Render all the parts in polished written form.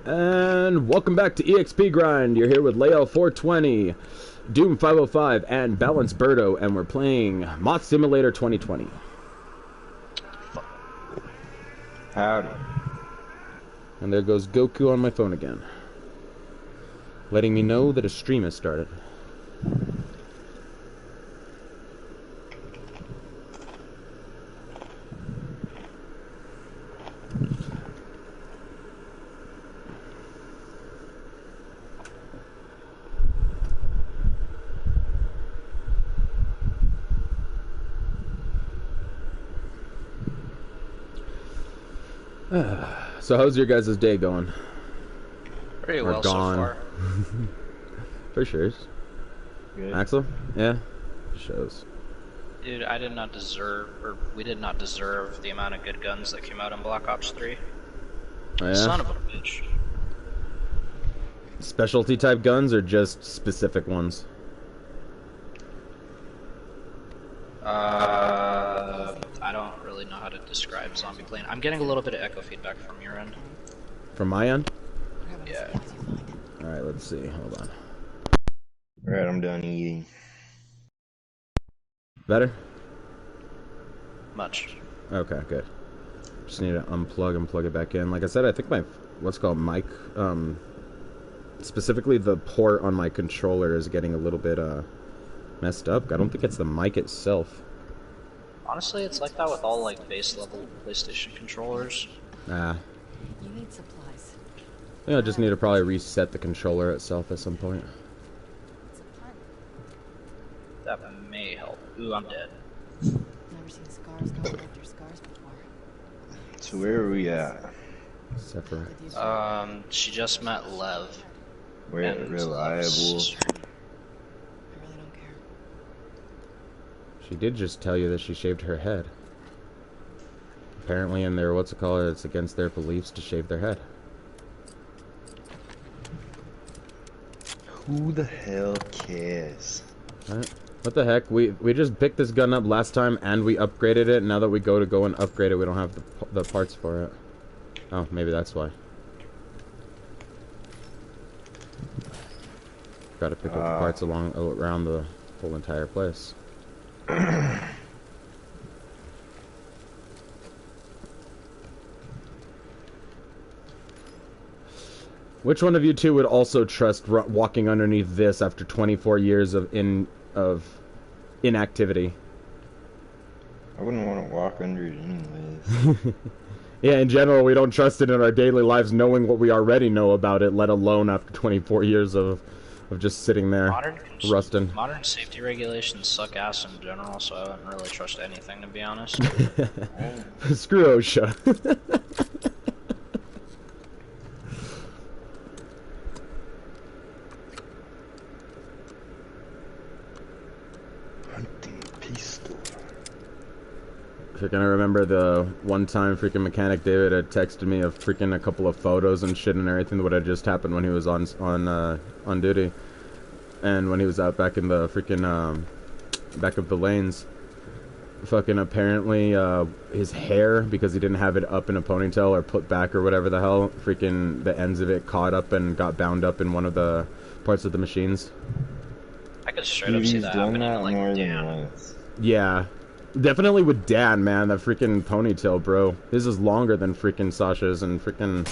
And welcome back to EXP Grind. You're here with Leiel 420, Doom 505, and Balance Birdo, and we're playing Moth Simulator 2020. Howdy. And there goes Goku on my phone again, letting me know that a stream has started. So how's your guys' day going? Pretty well so far. For sure. Good. Axel? Yeah? Shows. Dude, I did not deserve, or we did not deserve the amount of good guns that came out in Black Ops 3. Oh, yeah? Son of a bitch. Specialty type guns or just specific ones? I don't really know how to describe zombie plane. I'm getting a little bit of echo feedback from your end. From my end? Yeah. Alright, let's see. Hold on. Alright, I'm done eating. Better? Much. Okay, good. Just need to unplug and plug it back in. Like I said, I think my, what's called mic, specifically the port on my controller is getting a little bit, messed up. I don't think it's the mic itself. Honestly, it's like that with all, like, base level PlayStation controllers. Nah. You need supplies. Yeah, I just need to probably reset the controller itself at some point. That may help. Ooh, I'm dead. Never seen scars go after scars before. So where are we at? Separate. She just met Lev. We're at Reliable. I really don't care. She did just tell you that she shaved her head. Apparently in their, it's against their beliefs to shave their head. Who the hell cares? Right. What the heck? We just picked this gun up last time and we upgraded it. Now that we go and upgrade it, we don't have the parts for it. Oh, maybe that's why. Got to pick up the parts around the whole entire place. Which one of you two would also trust walking underneath this after 24 years of inactivity? I wouldn't want to walk under it anyways. Yeah, in general, we don't trust it in our daily lives knowing what we already know about it, let alone after 24 years of just sitting there, rusting. Modern safety regulations suck ass in general, so I wouldn't really trust anything, to be honest. Screw OSHA. Freaking, I remember the one time freaking Mechanic David had texted me of freaking a couple of photos and shit and everything that had just happened when he was on duty, and when he was out back in the freaking back of the lanes. Fucking apparently his hair, because he didn't have it up in a ponytail or put back or whatever the hell, freaking the ends of it caught up and got bound up in one of the parts of the machines. I could straight up see that happening, like, damn. Yeah. Definitely with Dan, man. That freaking ponytail, bro. This is longer than freaking Sasha's, and freaking...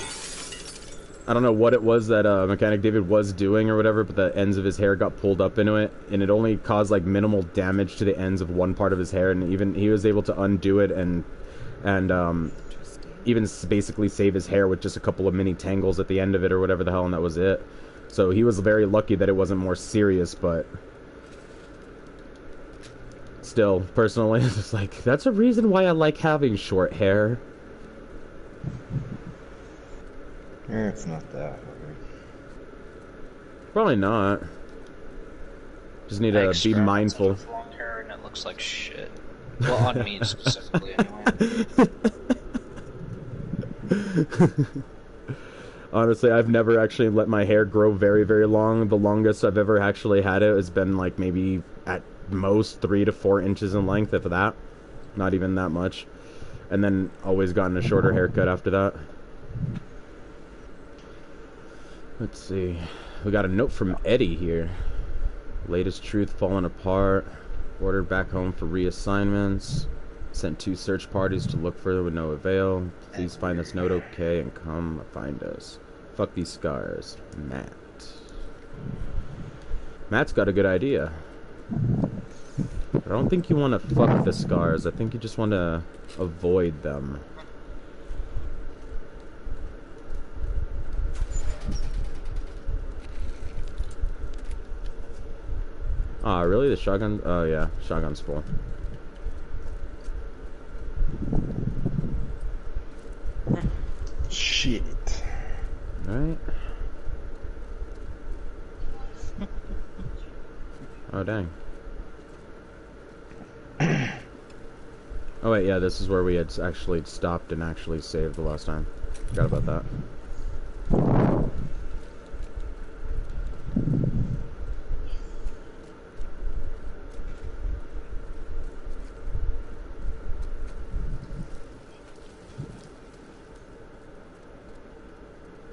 I don't know what it was that Mechanic David was doing or whatever, but the ends of his hair got pulled up into it, and it only caused, like, minimal damage to the ends of one part of his hair, and even he was able to undo it and even basically save his hair with just a couple of mini tangles at the end of it or whatever the hell, and that was it. So he was very lucky that it wasn't more serious, but... Still, personally, it's just like, that's a reason why I like having short hair. It's not that hard. Probably not. Just need to be mindful. With long hair and it looks like shit. Well, on me specifically, anyway. Honestly, I've never actually let my hair grow very, very long. The longest I've ever actually had it has been like maybe at most 3 to 4 inches in length, if that. Not even that much. And then always gotten a shorter haircut after that. Let's see. We got a note from Eddie here. Latest truth falling apart. Ordered back home for reassignments. Sent 2 search parties to look further with no avail. Please find this note okay and come find us. Fuck these scars. Matt. Matt's got a good idea. But I don't think you want to fuck the scars. I think you just want to avoid them. Ah, really? The shotgun? Oh, yeah. Shotgun's full. Shit. Alright. Oh, dang. Oh, wait, yeah, this is where we had actually stopped and actually saved the last time. Forgot about that.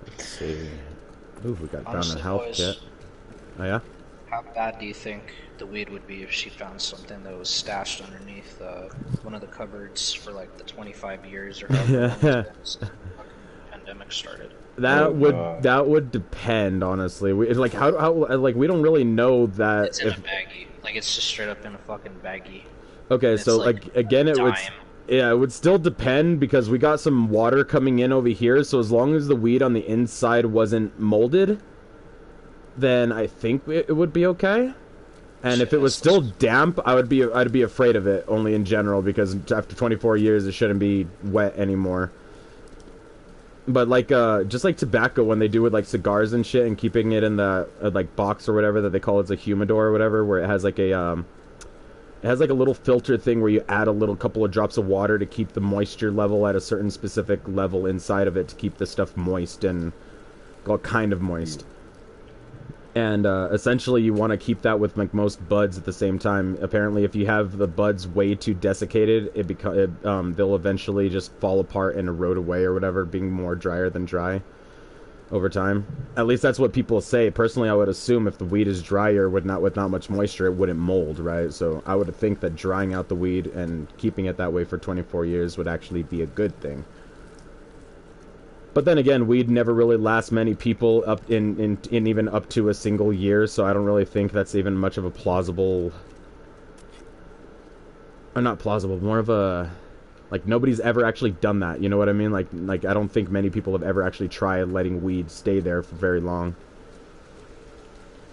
Let's see. Ooh, we got down Honestly, a health boys, kit. Oh, yeah? how bad do you think the weed would be if she found something that was stashed underneath one of the cupboards for like the 25 years or however long it's been since the fucking pandemic started? That would depend, honestly. We like how like we don't really know that. It's in a baggie. Like it's just straight up in a fucking baggie. Okay, It's so like again, it would. dime. Yeah, it would still depend because we got some water coming in over here. So as long as the weed on the inside wasn't molded, then I think it would be okay. And if it was still damp, I'd be afraid of it only in general because after 24 years it shouldn't be wet anymore. But like just like tobacco when they do with like cigars and shit and keeping it in the like box or whatever that they call it's a humidor or whatever where it has like a little filter thing where you add a little couple of drops of water to keep the moisture level at a certain specific level inside of it to keep the stuff moist and well, kind of moist. And essentially you want to keep that with like most buds at the same time. Apparently if you have the buds way too desiccated, they'll eventually just fall apart and erode away or whatever, being more drier than dry over time. At least that's what people say. Personally, I would assume if the weed is drier with not much moisture, it wouldn't mold, right? So I would think that drying out the weed and keeping it that way for 24 years would actually be a good thing. But then again, weed never really lasts many people up in even up to a single year, so I don't really think that's even much of a plausible... Or not plausible, more of a... Like, nobody's ever actually done that, you know what I mean? Like I don't think many people have ever actually tried letting weed stay there for very long.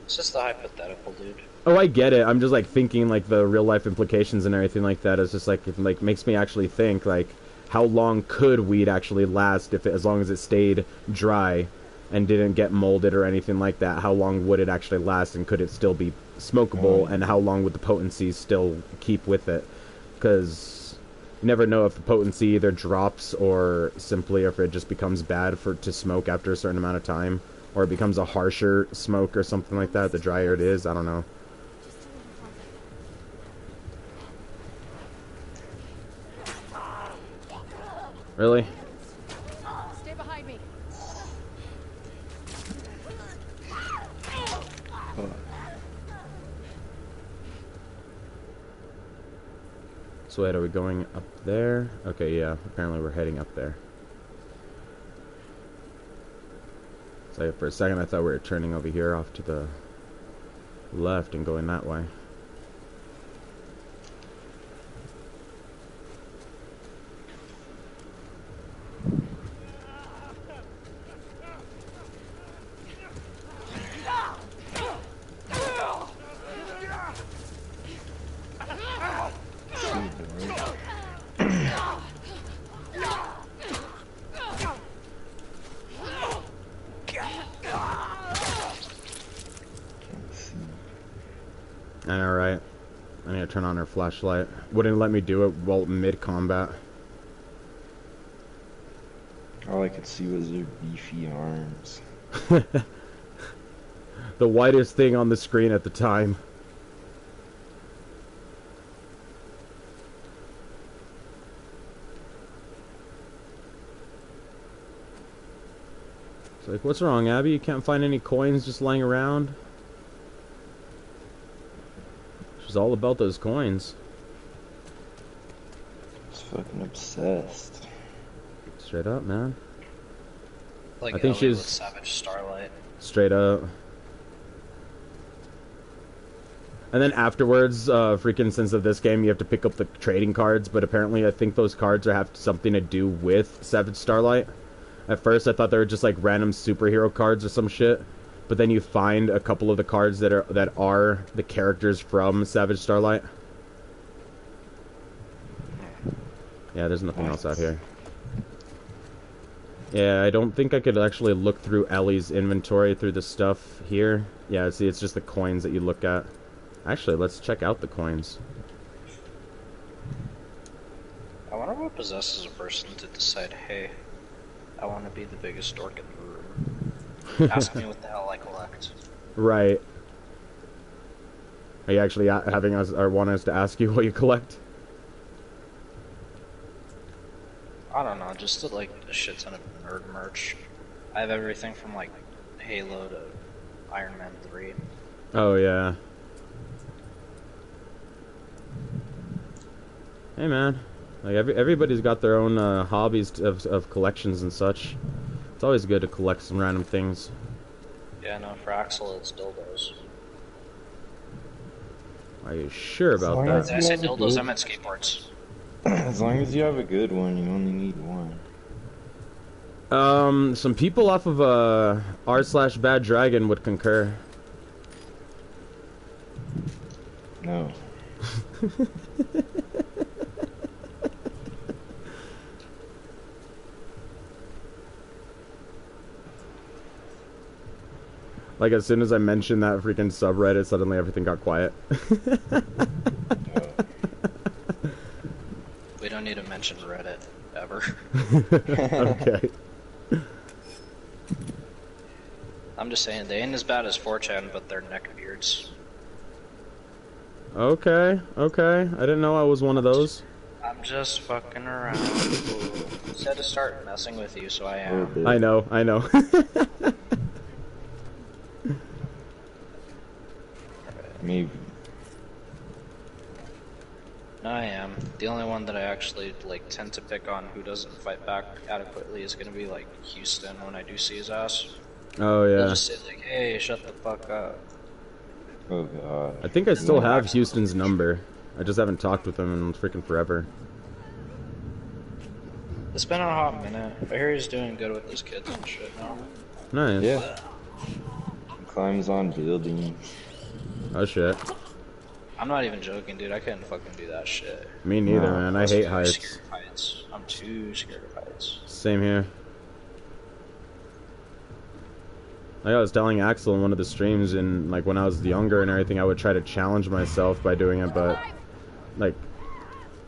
It's just the hypothetical, dude. Oh, I get it. I'm just, like, thinking, like, the real-life implications and everything like that is just, like, it, like, makes me actually think, like, how long could weed actually last as long as it stayed dry and didn't get molded or anything like that? How long would it actually last, and could it still be smokable, and how long would the potency still keep with it? Because you never know if the potency either drops or simply if it just becomes bad to smoke after a certain amount of time, or it becomes a harsher smoke or something like that the drier it is. I don't know. Really? Stay behind me. So wait, are we going up there? Okay, yeah, apparently we're heading up there. So for a second I thought we were turning over here off to the left and going that way. I know, right? I need to turn on her flashlight. Wouldn't let me do it while mid-combat. All I could see was their beefy arms. The whitest thing on the screen at the time. It's like, what's wrong, Abby? You can't find any coins just lying around? She's all about those coins. She's fucking obsessed. Straight up, man. Like I think Ellie she's with Savage Starlight. straight up. And then afterwards, freaking since of this game, you have to pick up the trading cards, but apparently I think those cards have something to do with Savage Starlight. At first I thought they were just like random superhero cards or some shit, but then you find a couple of the cards that are the characters from Savage Starlight. Yeah, there's nothing else out here. Yeah, I don't think I could actually look through Ellie's inventory through the stuff here. Yeah, see, it's just the coins that you look at. Actually, let's check out the coins. I wonder what possesses a person to decide, hey, I want to be the biggest dork in the room. Ask me what the hell I collect. Right. Are you actually having us, or want us to ask you what you collect? I don't know, just like a shit ton of nerd merch. I have everything from like Halo to Iron Man 3. Oh, yeah. Hey, man. Like, everybody's got their own hobbies of collections and such. It's always good to collect some random things. Yeah, no, for Axel it's dildos. Are you sure about long that? as Did I say dildos? I meant skateboards. As long as you have a good one, you only need one. Some people off of r/Bad Dragon would concur. No. Like, as soon as I mentioned that freaking subreddit, suddenly everything got quiet. We don't need to mention Reddit, ever. Okay. I'm just saying, they ain't as bad as 4chan, but they're neckbeards. Okay, okay. I didn't know I was one of those. I'm just fucking around. Said to start messing with you, so I am. I know, I know. Maybe. No, I am. The only one that I actually like tend to pick on who doesn't fight back adequately is gonna be like Houston when I do see his ass. Oh, They'll yeah. just say like, "Hey, shut the fuck up." Oh god. I think I still have Houston's number. I just haven't talked with him in freaking forever. It's been a hot minute. I hear he's doing good with his kids and shit now. Nice. Yeah. Climbs on buildings. Oh, shit. I'm not even joking, dude. I couldn't fucking do that shit. Me neither, No. man. I hate heights. Scared of heights. I'm too scared of heights. Same here. Like I was telling Axel in one of the streams, and like when I was younger and everything, I would try to challenge myself by doing it, but like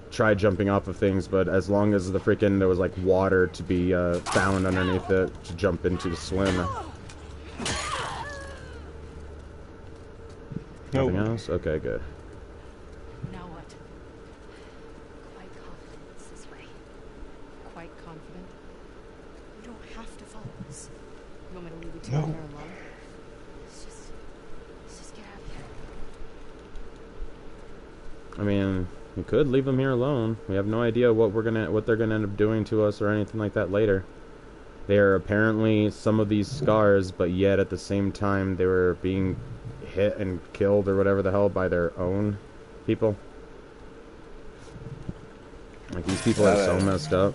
try jumping off of things. But as long as the freaking there was like water to be found underneath it to jump into to swim. Nope. Nothing else? Okay, good. Now what? Quite confident it's this way. Quite confident? You don't have to follow us. You want me to leave you two No. in there alone? Let's just get out of here. I mean, we could leave them here alone. We have no idea what they're gonna end up doing to us or anything like that later. They are apparently some of these scars, but yet at the same time they were being hit and killed or whatever the hell by their own people. Like, these people are so messed up.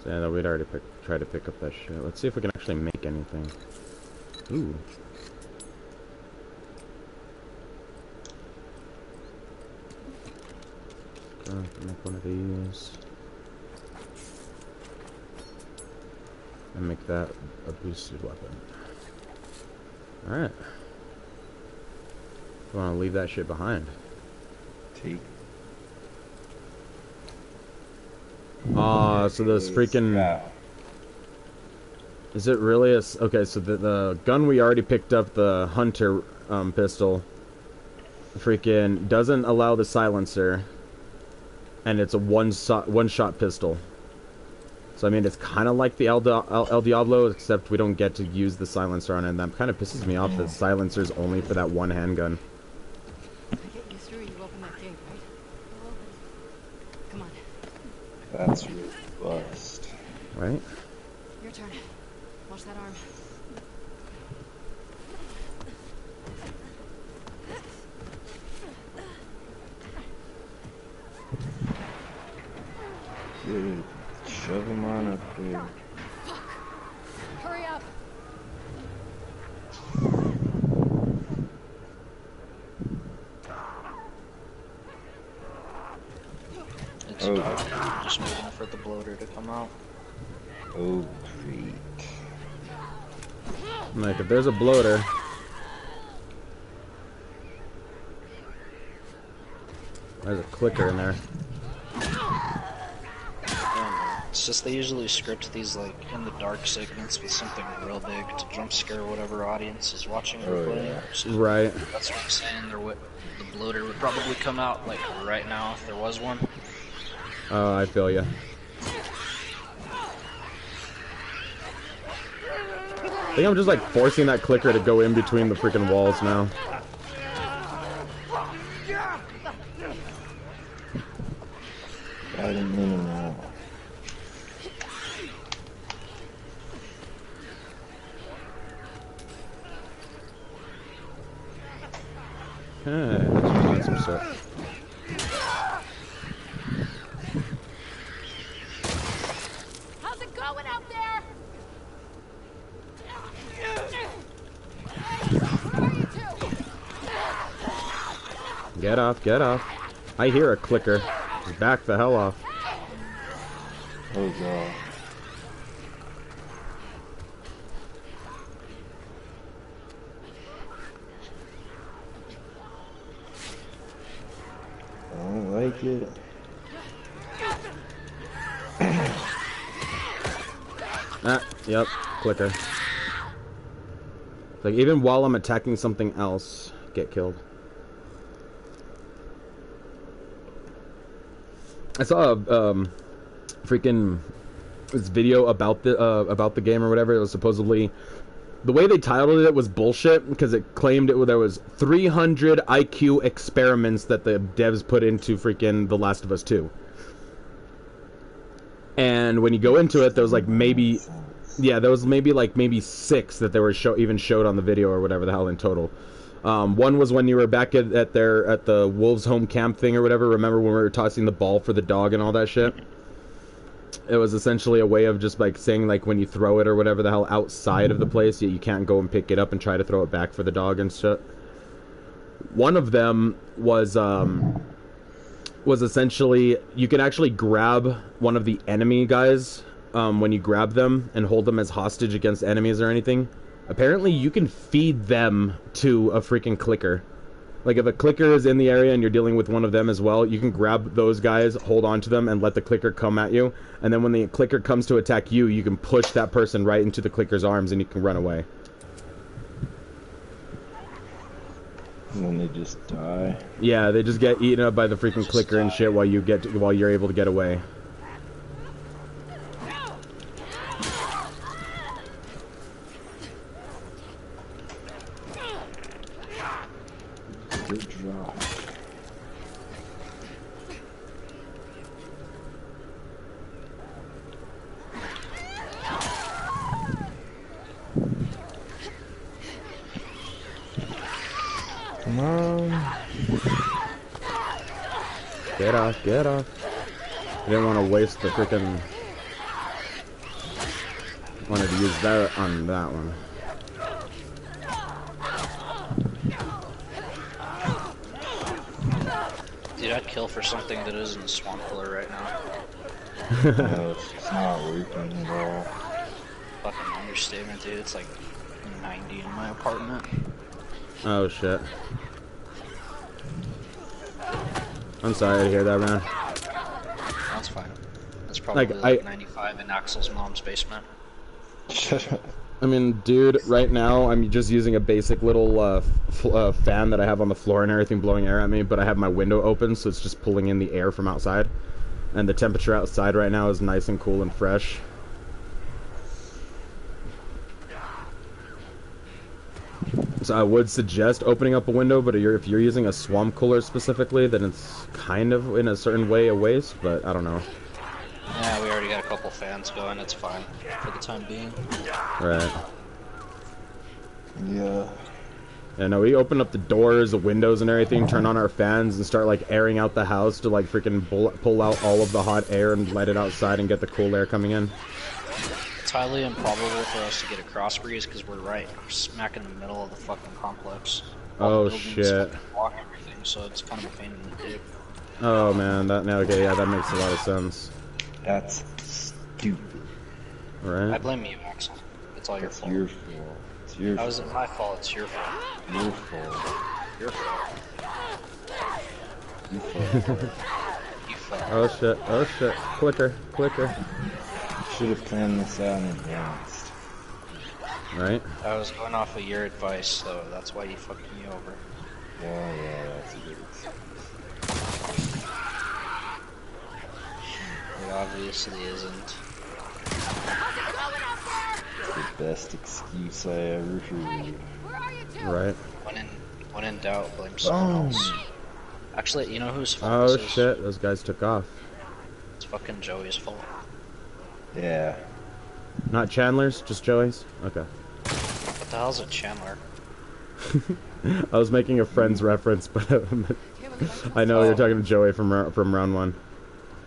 So, yeah, we'd already tried to pick up that shit. Let's see if we can actually make anything. Ooh. Make one of these. And make that a boosted weapon. Alright. You want to leave that shit behind. Take So this freaking... Yeah. Is it really a... Okay, so the gun we already picked up, the Hunter pistol, freaking doesn't allow the silencer, and it's a one-shot pistol. So, I mean, it's kind of like the El Diablo, except we don't get to use the silencer on it, and that kind of pisses me off that the silencer's only for that one handgun. I get used to it, you open that gate, right? Come on. That's really bust. Right? Your turn. Watch that arm. Dude, shove him on up there. Hurry up! It's Oh. dark. I'm just waiting for the bloater to come out. Oh, creek. Like, if there's a bloater... There's a clicker in there. It's just they usually script these like in the dark segments with something real big to jump scare whatever audience is watching or playing. Yeah. So Right. that's what I'm saying. The bloater would probably come out like right now if there was one. Oh, I feel ya. I think I'm just like forcing that clicker to go in between the freaking walls now. Got him in and out. Okay, that's some shit. How's it going out there? Where are you two? Get off, get off. I hear a clicker. Just back the hell off. Oh god. I don't like it. Ah, yep, clicker. Like, even while I'm attacking something else, get killed. I saw a freaking this video about the game or whatever. It was supposedly, the way they titled it was bullshit because it claimed there was 300 IQ experiments that the devs put into freaking The Last of Us 2. And when you go into it, there was like maybe, yeah, there was maybe 6 that they were even showed on the video or whatever the hell in total. One was when you were back at the Wolves home camp thing or whatever. Remember when we were tossing the ball for the dog and all that shit? It was essentially a way of just like saying like when you throw it or whatever the hell outside of the place, you can't go and pick it up and try to throw it back for the dog and shit. One of them was essentially you can actually grab one of the enemy guys when you grab them and hold them as hostage against enemies or anything. Apparently, you can feed them to a freaking clicker. Like, if a clicker is in the area and you're dealing with one of them as well, you can grab those guys, hold on to them, and let the clicker come at you. And then when the clicker comes to attack you, you can push that person right into the clicker's arms and you can run away. And then they just die. Yeah, they just get eaten up by the freaking clicker and shit while you're able to get away. Good drop. Come on. Get off, get off. I didn't want to waste the freaking... Wanted to use that on that one. Dude, I'd kill for something that isn't a swamp killer right now. No, it's not working at all. Fucking understatement, dude. It's like 90 in my apartment. Oh shit. I'm sorry to hear that, man. That's fine. That's probably Like, like 95 in Axel's mom's basement. I mean, dude, right now I'm just using a basic little fan that I have on the floor and everything, blowing air at me, but I have my window open, so it's just pulling in the air from outside. And the temperature outside right now is nice and cool and fresh. So I would suggest opening up a window, but if you're using a swamp cooler specifically, then it's kind of in a certain way a waste, but I don't know. Yeah, we already got a couple fans going, it's fine for the time being. Right. Yeah. Yeah, no, we open up the doors, the windows and everything, turn on our fans and start like airing out the house to like freaking pull out all of the hot air and let it outside and get the cool air coming in. It's highly improbable for us to get a cross breeze because we're right smack in the middle of the fucking complex. Oh shit. Block everything, so it's kind of a pain in the dick. Oh man, okay, yeah, that makes a lot of sense. That's stupid. Right? I blame you, Axel. It's all your That's fault. your fault. It's your That fault. wasn't my fault, it's your fault. Your fault. Your fault. You fault. You fault. Oh shit, clicker. Should have planned this out in advance. Right? I was going off of your advice, so that's why you fucked me over. Yeah, that's a good excuse. It obviously isn't. The best excuse I ever heard. Right. When in doubt, blame someone else. Actually, you know whose fault Oh this is? shit, those guys took off. It's fucking Joey's fault. Yeah. Not Chandler's, just Joey's? Okay. What the hell's a Chandler? I was making a Friends reference, but I know you're talking to Joey from round one.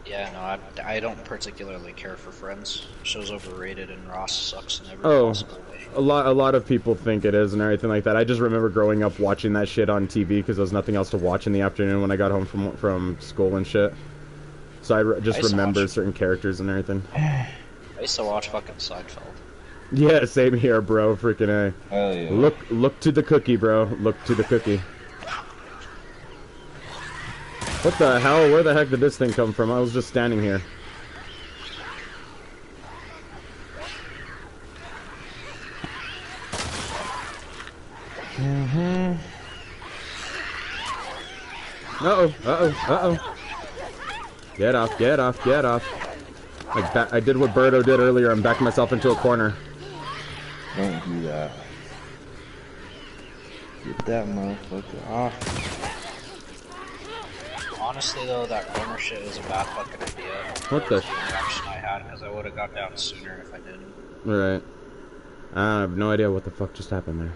Yeah, no, I don't particularly care for Friends. Show's overrated and Ross sucks in every Oh, possible way. a lot of people think it is and everything like that. I just remember growing up watching that shit on TV because there was nothing else to watch in the afternoon when I got home from school and shit. So I just remember certain characters and everything. I used to watch fucking Seinfeld. Yeah, same here, bro. Freaking A. Hell yeah. Look to the cookie, bro. Look to the cookie. What the hell? Where the heck did this thing come from? I was just standing here. Uh-oh. Get off. I did what Birdo did earlier. I'm backing myself into a corner. Don't do that. Get that motherfucker off. Honestly, though, that corner shit was a bad fucking idea. What the? Reaction I had, because I would have got down sooner if I didn't. Right. I have no idea what the fuck just happened there.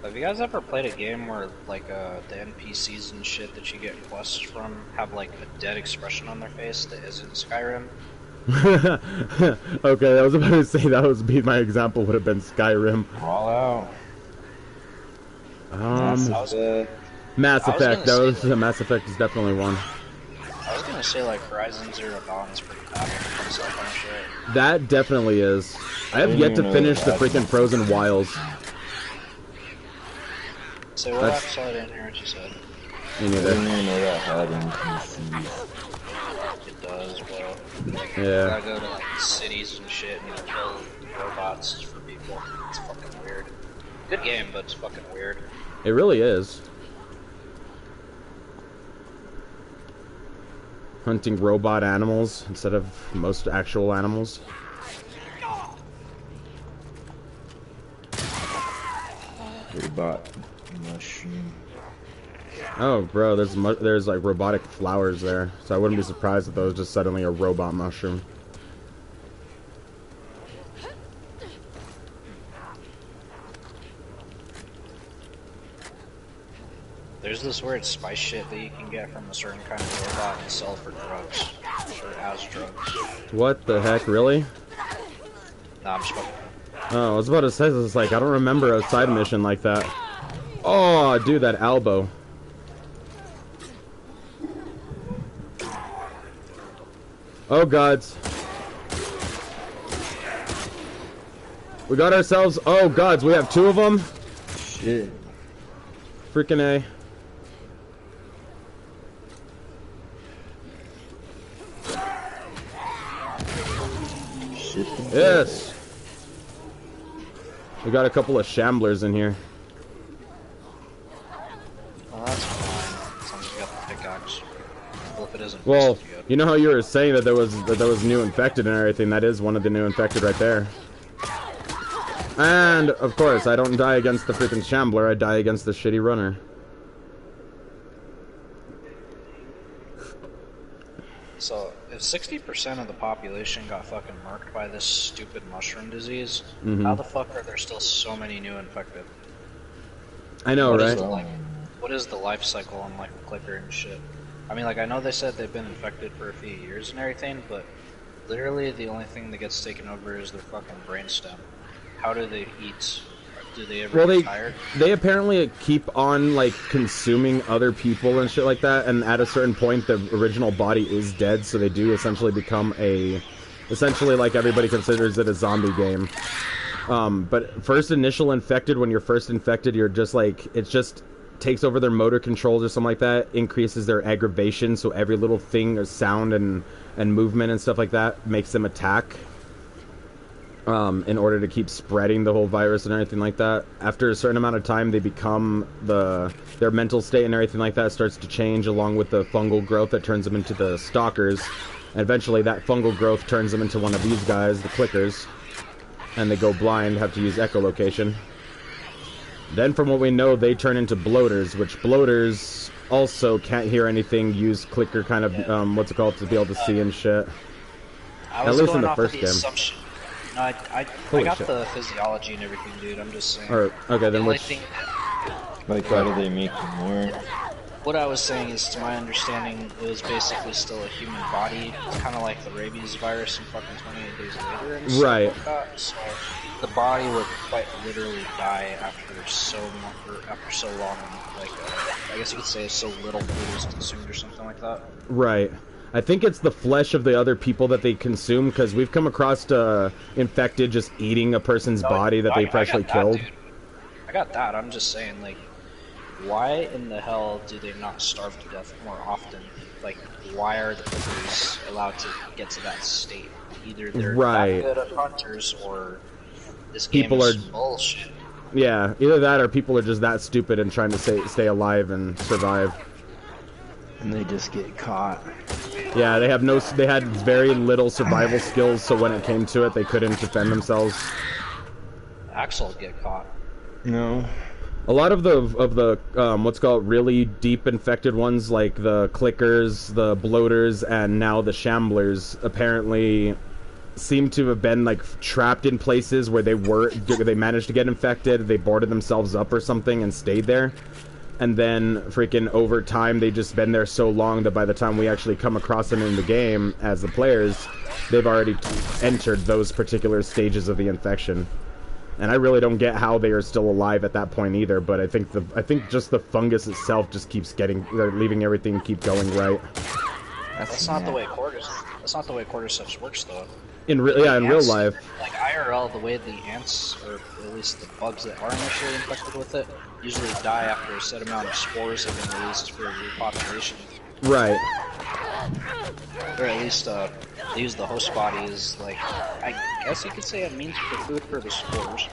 Have you guys ever played a game where, like, the NPCs and shit that you get quests from have, like, a dead expression on their face that isn't Skyrim? Okay, I was about to say that would be my example. Would have been Skyrim. Crawl out. Mass Effect. Mass Effect is definitely one. I was gonna say, like, Horizon Zero Dawn is pretty bad when it comes to that kind of shit. That definitely is. I have yet to finish the freaking Frozen Wilds. So what I didn't hear what you said. Me I neither. didn't even know that had NPCs. It does, bro. Yeah. You gotta go to, like, cities and shit and you kill robots for people. It's fucking weird. Good game, but it's fucking weird. It really is. Hunting robot animals instead of most actual animals. Robot mushroom. Oh, bro, there's like robotic flowers there, so I wouldn't be surprised if that was just suddenly a robot mushroom. There's this weird spice shit that you can get from a certain kind of robot and sell for drugs. Or as drugs. What the heck, really? Nah, I'm just fucking. Oh, I was about to say this. Like, I don't remember a side mission like that. Oh, dude, that elbow. Oh, gods. We got ourselves... Oh, gods, we have two of them? Shit. Freaking A. shit the bed. Yes! We got a couple of shamblers in here. Well, that's fine. As long as you got the pickaxe. Well, if it isn't Well, busted yet. you know how you were saying that there was new infected and everything? That is one of the new infected right there. And, of course, I don't die against the freaking shambler, I die against the shitty runner. So, if 60% of the population got fucking marked by this stupid mushroom disease, how the fuck are there still so many new infected? I know, right? What is the life cycle on, like, the clicker and shit? I mean, like, I know they said they've been infected for a few years and everything, but literally the only thing that gets taken over is their fucking brainstem. How do they eat? Do they ever get tired? They apparently keep on, like, consuming other people and shit like that, and at a certain point the original body is dead, so they do essentially become essentially, like, everybody considers it a zombie game. But first initial infected, when you're first infected, you're just, like, it just takes over their motor controls or something like that, increases their aggravation, so every little thing or sound and movement and stuff like that makes them attack. In order to keep spreading the whole virus and everything like that. After a certain amount of time, they become their mental state and everything like that starts to change, along with the fungal growth that turns them into the stalkers. And eventually that fungal growth turns them into one of these guys, the clickers. And they go blind, have to use echolocation. Then from what we know, they turn into bloaters, which bloaters also can't hear anything, use clicker kind of, what's it called, to be able to see and shit. At least in the first game. No, I got shit. the physiology and everything, dude. I'm just saying. Okay, then which... Like, how do they make them work? What I was saying is, to my understanding, it was basically still a human body, kind of like the rabies virus in fucking 28 Days Later and stuff right. like that. So the body would quite literally die after so long, like, I guess you could say so little food was consumed or something like that. Right. I think it's the flesh of the other people that they consume, because we've come across infected just eating a person's body that they freshly killed. Dude. I got that. I'm just saying, like, why in the hell do they not starve to death more often? Like, why are the clickers allowed to get to that state? Either they're that good at hunters, or this game is bullshit. Yeah, either that or people are just that stupid and trying to stay alive and survive. And they just get caught. Yeah, they had very little survival skills, so when it came to it, they couldn't defend themselves. Axel get caught. No. A lot of the what's called really deep infected ones, like the clickers, the bloaters, and now the shamblers, apparently seem to have been, like, trapped in places where they managed to get infected, they boarded themselves up or something and stayed there. And then, freaking, over time, they've just been there so long that by the time we actually come across them in the game as the players, they've already entered those particular stages of the infection. And I really don't get how they are still alive at that point either, but I think just the fungus itself just keeps leaving everything keep going right. That's not the way cordyceps works, though. In real life. Like IRL, the way the ants, or at least the bugs that are initially infected with it, usually die after a set amount of spores have been released for repopulation. Right. Or at least they use the host body as, like, I guess you could say, a means for food for the spores.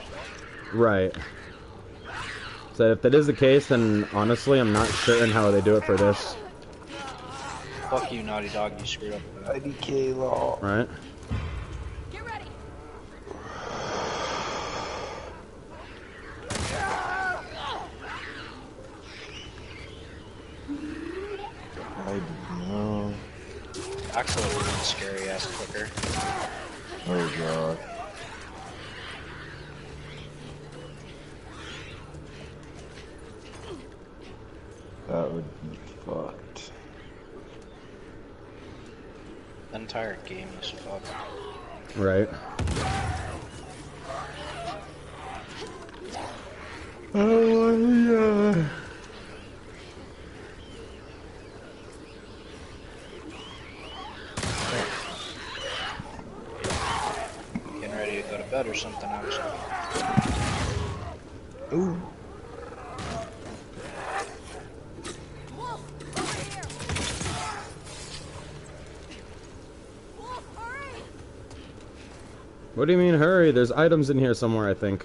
Right. So if that is the case, then honestly, I'm not certain how they do it for this. Fuck you, Naughty Dog, you screwed up with that. IDK law. Right. Get ready. I don't know. Axel is a scary ass clicker. Oh god. That would be fucked. The entire game is fucked. Right. Oh yeah. Getting ready to go to bed or something, actually. Ooh. What do you mean hurry? There's items in here somewhere, I think.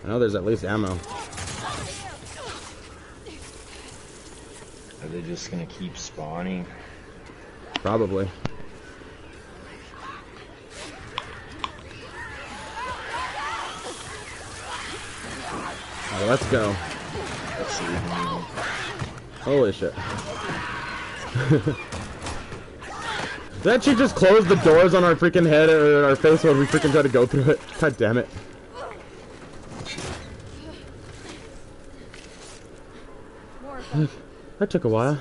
I know there's at least ammo. Are they just gonna keep spawning? Probably. Alright, let's go. Let's see. Holy shit. That she just closed the doors on our freaking head or our face when we freaking try to go through it. God damn it. That took a while.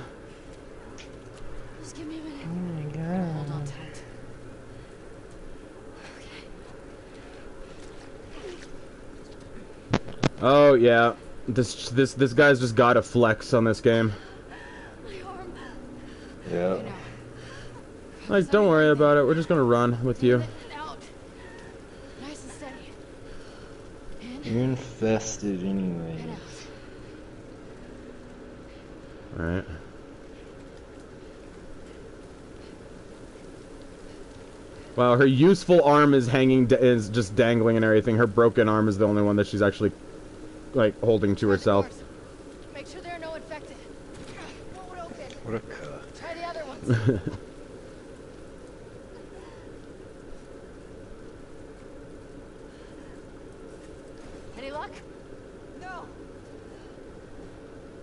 Just give me a minute. Oh my god. Hold on tight. Oh yeah. This guy's just got a flex on this game. My arm. Yeah. You know, Like, don't worry about it. We're just gonna run with you. in and out. Nice and steady. In You're infested anyway. and out. Alright. Wow, her useful arm is hanging, is just dangling and everything. Her broken arm is the only one that she's actually, like, holding to herself. Make sure there are no infected. Won't open. What a cut. Try the other ones. Any luck? No.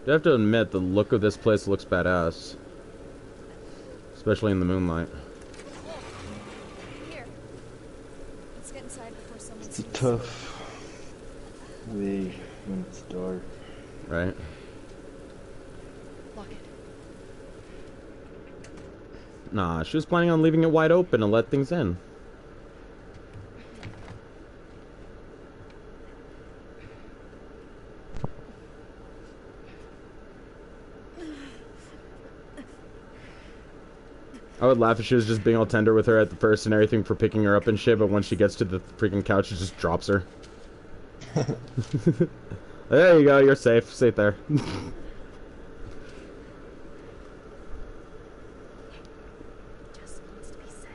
You have to admit, the look of this place looks badass. Especially in the moonlight. Here. Let's get inside before someone It's a sees. tough way when it's dark. Right? Lock it. Nah, she was planning on leaving it wide open and let things in. I would laugh if she was just being all tender with her at the first and everything for picking her up and shit, but once she gets to the freaking couch, she just drops her. There you go, you're safe. Stay there. Just needs to be said.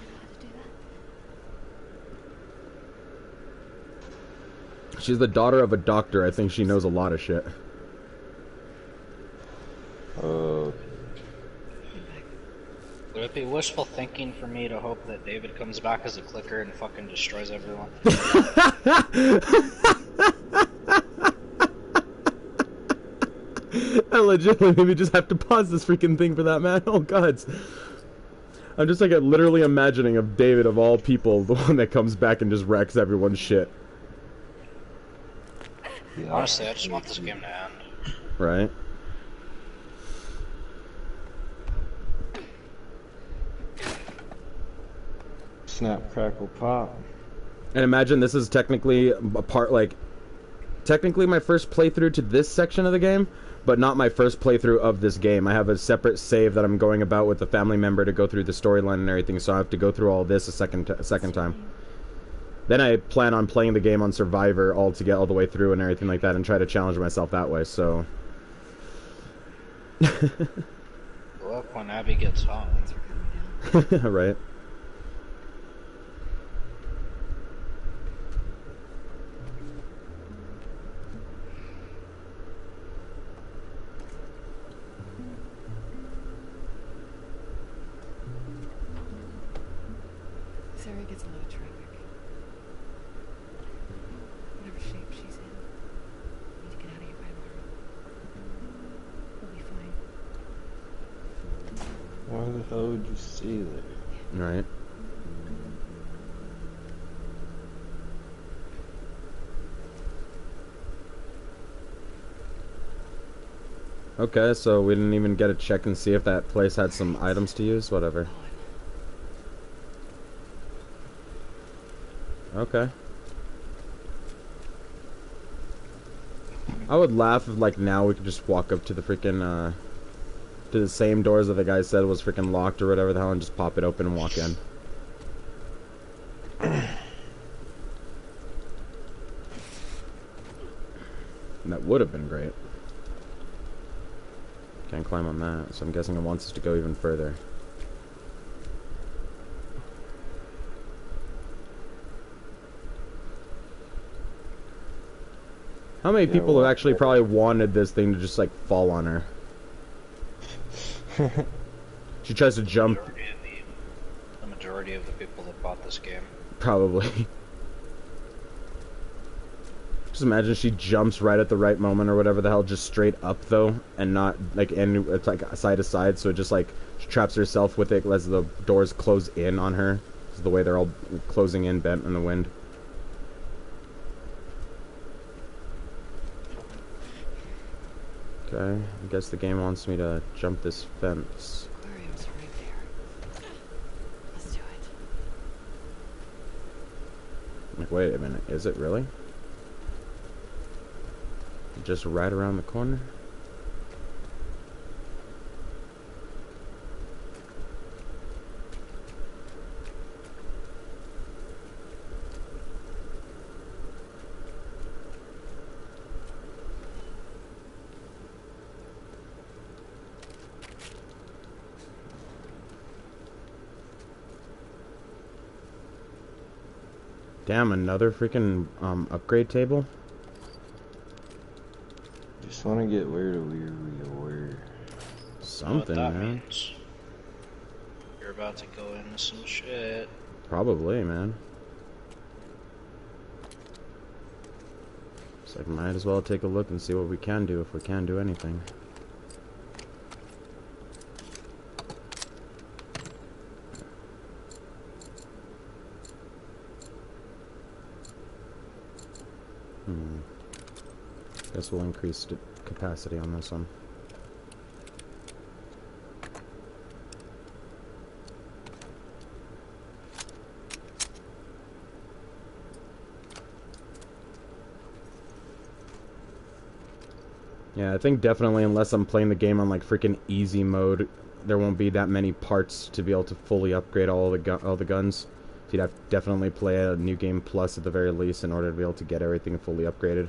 You know how to do that? She's the daughter of a doctor. I think she knows a lot of shit. Oh. Would it be wishful thinking for me to hope that David comes back as a clicker and fucking destroys everyone? I legitimately maybe just have to pause this freaking thing for that, man. Oh god. I'm just like literally imagining of David of all people, the one that comes back and just wrecks everyone's shit. Yeah. Honestly, I just want this game to end. Right? Snap, crackle, pop. And imagine this is technically a part, like, technically my first playthrough to this section of the game, but not my first playthrough of this game. I have a separate save that I'm going about with a family member to go through the storyline and everything, so I have to go through all this a second time. Then I plan on playing the game on Survivor to get all the way through and everything like that and try to challenge myself that way, so... Look, when Abby gets home. Right. Sarah gets a lot of traffic. Whatever shape she's in. Need to get out of here by tomorrow. We'll be fine. Why the hell would you say that? Right. Okay, so we didn't even get a check and see if that place had some items to use, whatever. Okay. I would laugh if, like, now we could just walk up to the freaking, to the same doors that the guy said was freaking locked or whatever the hell and just pop it open and walk in. And that would have been great. Can't climb on that, so I'm guessing it wants us to go even further. How many people have actually probably wanted this thing to just like fall on her? She tries to jump. The majority of the people that bought this game. Probably. Just imagine she jumps right at the right moment or whatever the hell, just straight up though, and not like it's like side to side, so it just like she traps herself with it as the doors close in on her. It's the way they're all closing in, bent in the wind. Okay, I guess the game wants me to jump this fence. Aquarium's right there. Let's do it. Like, wait a minute, is it really? Just right around the corner? Damn, another freaking upgrade table? Just want to get where to where we were. Something, know what that man. means. You're about to go into some shit. Probably, man. It's like, might as well take a look and see what we can do, if we can do anything. Guess we'll increase the capacity on this one. Yeah, I think definitely unless I'm playing the game on like freaking easy mode, there won't be that many parts to be able to fully upgrade all the guns. So you'd have to definitely play a new game plus at the very least in order to be able to get everything fully upgraded.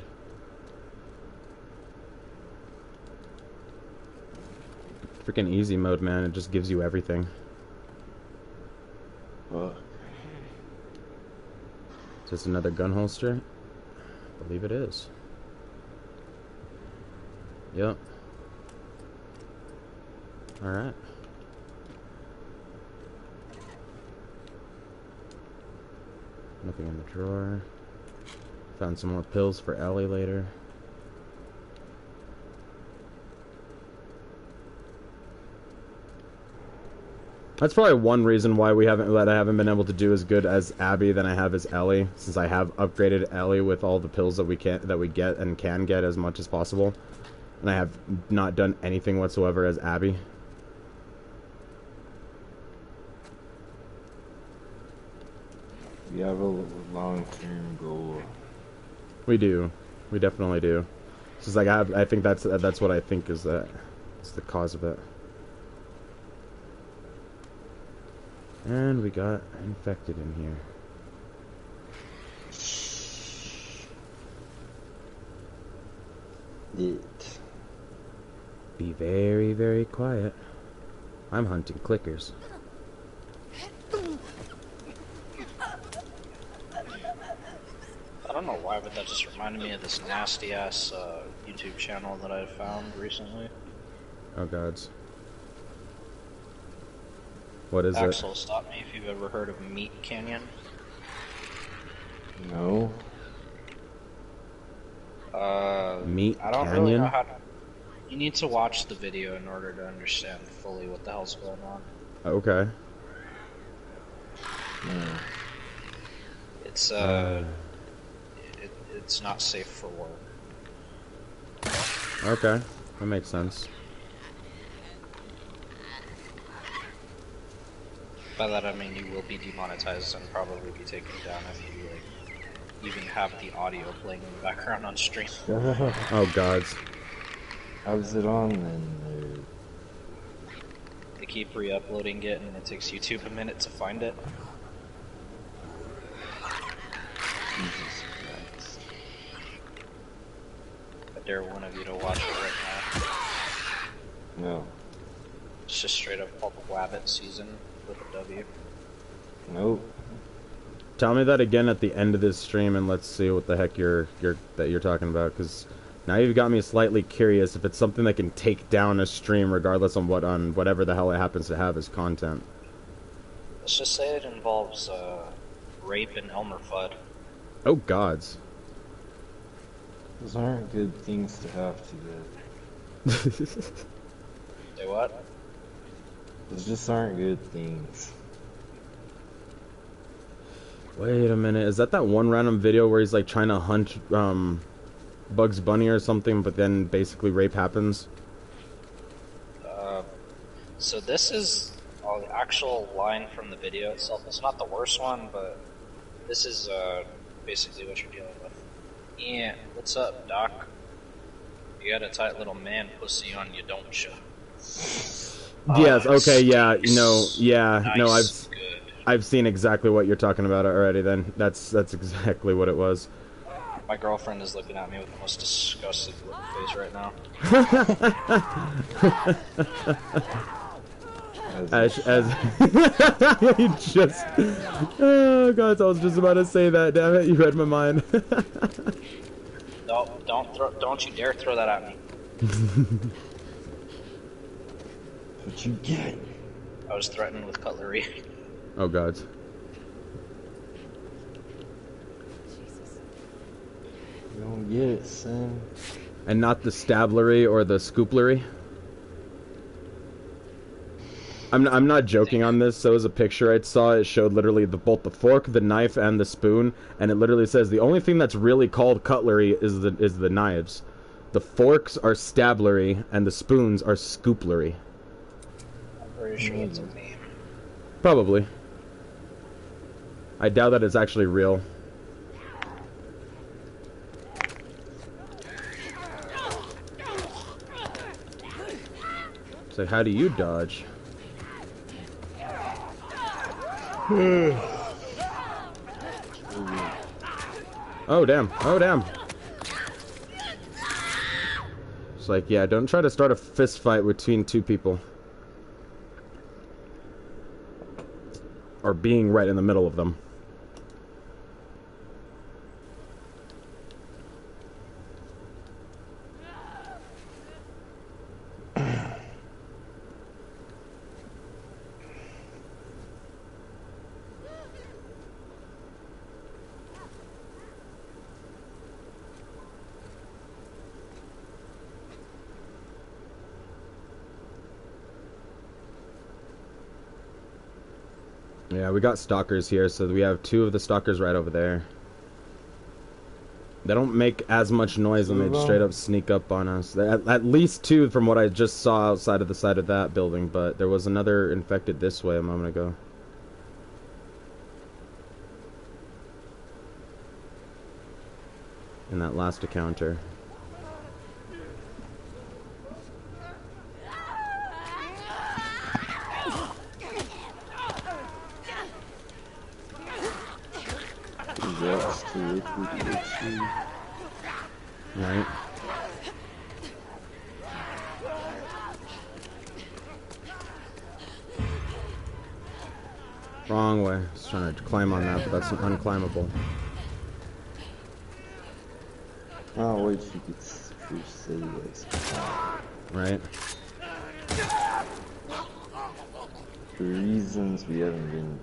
Freaking easy mode, man, it just gives you everything. Fuck. Is this another gun holster? I believe it is. Yep. Alright. Nothing in the drawer. Found some more pills for Ellie later. That's probably one reason why I haven't been able to do as good as Abby than I have as Ellie, since I have upgraded Ellie with all the pills that we get and can get as much as possible, and I have not done anything whatsoever as Abby. We have a long-term goal. We do, we definitely do. It's just like I think that's what I think is the cause of it. And we got infected in here. It. Be very, very quiet. I'm hunting clickers. I don't know why, but that just reminded me of this nasty ass YouTube channel that I found recently. Oh gods. What is Axel, stop me if you've ever heard of Meat Canyon. No. Meat I don't Canyon? really know how to... You need to watch the video in order to understand fully what the hell's going on. Okay. It's it's not safe for work. Okay. That makes sense. By that I mean you will be demonetized and probably be taken down if you like, even have the audio playing in the background on stream. Oh gods. How's it on then? They keep re-uploading it and it takes YouTube a minute to find it. Jesus Christ. I dare one of you to watch it right now. No. It's just straight up called Wabbit season with a W. Nope. Tell me that again at the end of this stream, and let's see what the heck you're talking about. Because now you've got me slightly curious if it's something that can take down a stream, regardless on whatever the hell it happens to have as content. Let's just say it involves rape and Elmer Fudd. Oh gods. Those aren't good things to have together. Say what? Those just aren't good things. Wait a minute, is that one random video where he's like trying to hunt Bugs Bunny or something, but then basically rape happens? So this is the actual line from the video itself. It's not the worst one, but this is basically what you're dealing with. Yeah, what's up, Doc? You got a tight little man pussy on you, don't you? Yes, okay, yeah, Nice, no, good. I've seen exactly what you're talking about already then. That's exactly what it was. My girlfriend is looking at me with the most disgusted looking face right now. As you just, oh god, I was just about to say that. Damn it, you read my mind. No, don't you dare throw that at me. What you get? I was threatened with cutlery. Oh god. You don't get it, son. And not the stablery or the scooplery. I'm not joking on this. So, as a picture I saw, it showed literally both the fork, the knife, and the spoon, and it literally says the only thing that's really called cutlery is the knives. The forks are stablery, and the spoons are scooplery. I'm pretty sure that's a meme. Probably. I doubt that it's actually real. So how do you dodge? Oh damn, oh damn. It's like, yeah, don't try to start a fist fight between two people. Or being right in the middle of them. Yeah, we got stalkers here, so we have two of the stalkers right over there. They don't make as much noise when they straight up sneak up on us. At least two from what I just saw outside of the side of that building, but there was another infected this way a moment ago. In that last encounter. Right. Wrong way. I was trying to climb on that, but that's unclimbable. Oh, wait, you could first say this. Right. For reasons we haven't been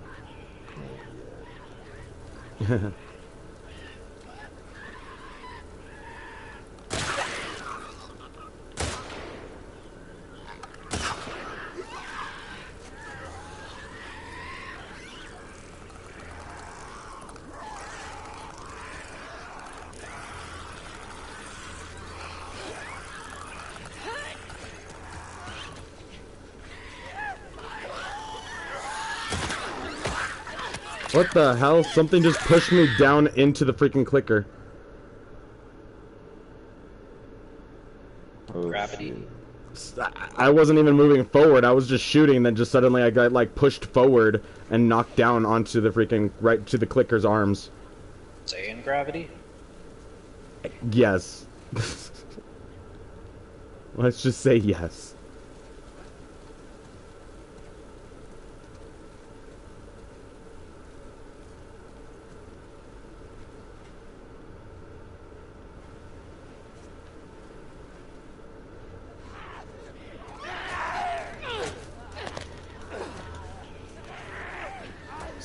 made yet. What the hell? Something just pushed me down into the freaking clicker. Oh, Gravity. shit. I wasn't even moving forward. I was just shooting, and then just suddenly I got like pushed forward and knocked down onto the freaking right to the clicker's arms. Saying gravity? Yes. Let's just say yes.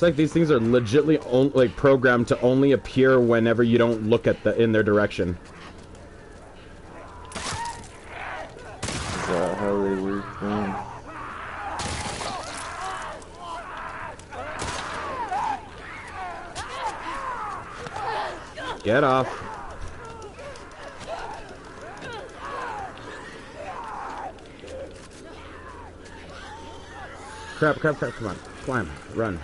like these things are legitly like programmed to only appear whenever you don't look at in their direction. Is that how they work then? Get off. Crap, crap, crap, come on. Climb, run.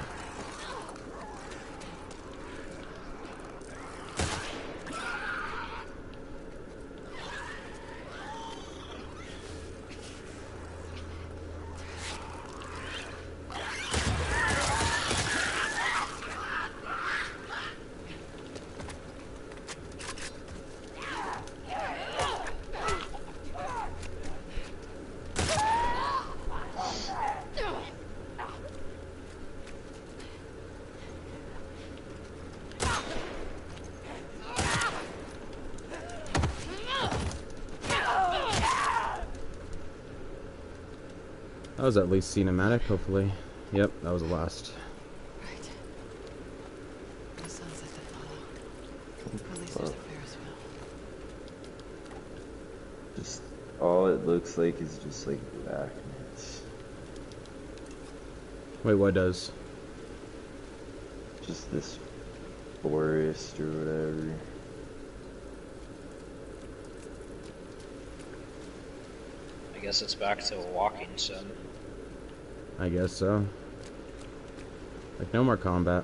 That was at least cinematic, hopefully. Yep, that was the last. Right. The sunset to follow. At least there's the Ferris wheel. Just all it looks like is just like blackness. Wait, what does? Just this forest or whatever. I guess it's back to a walking sim. I guess so. Like, no more combat.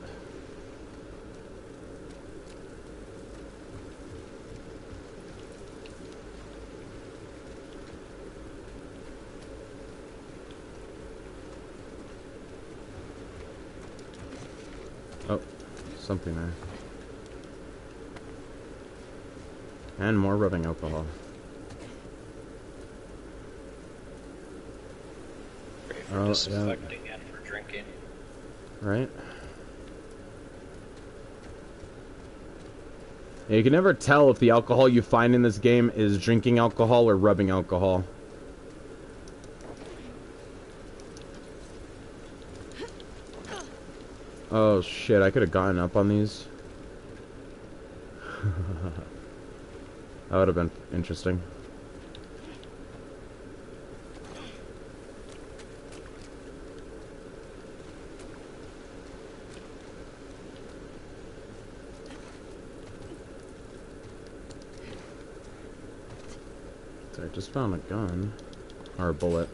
Oh, something there. And more rubbing alcohol. Oh, Disinfecting and for drinking. Right? Yeah, you can never tell if the alcohol you find in this game is drinking alcohol or rubbing alcohol. Oh shit, I could have gotten up on these. That would have been interesting. I just found a gun. Or a bullet.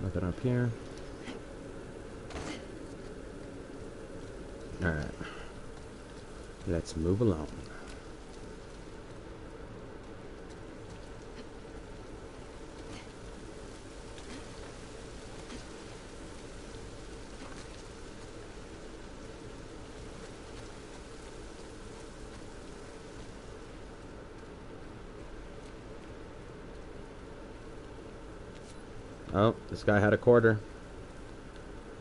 Nothing up here. Alright. Let's move along. Oh, this guy had a quarter.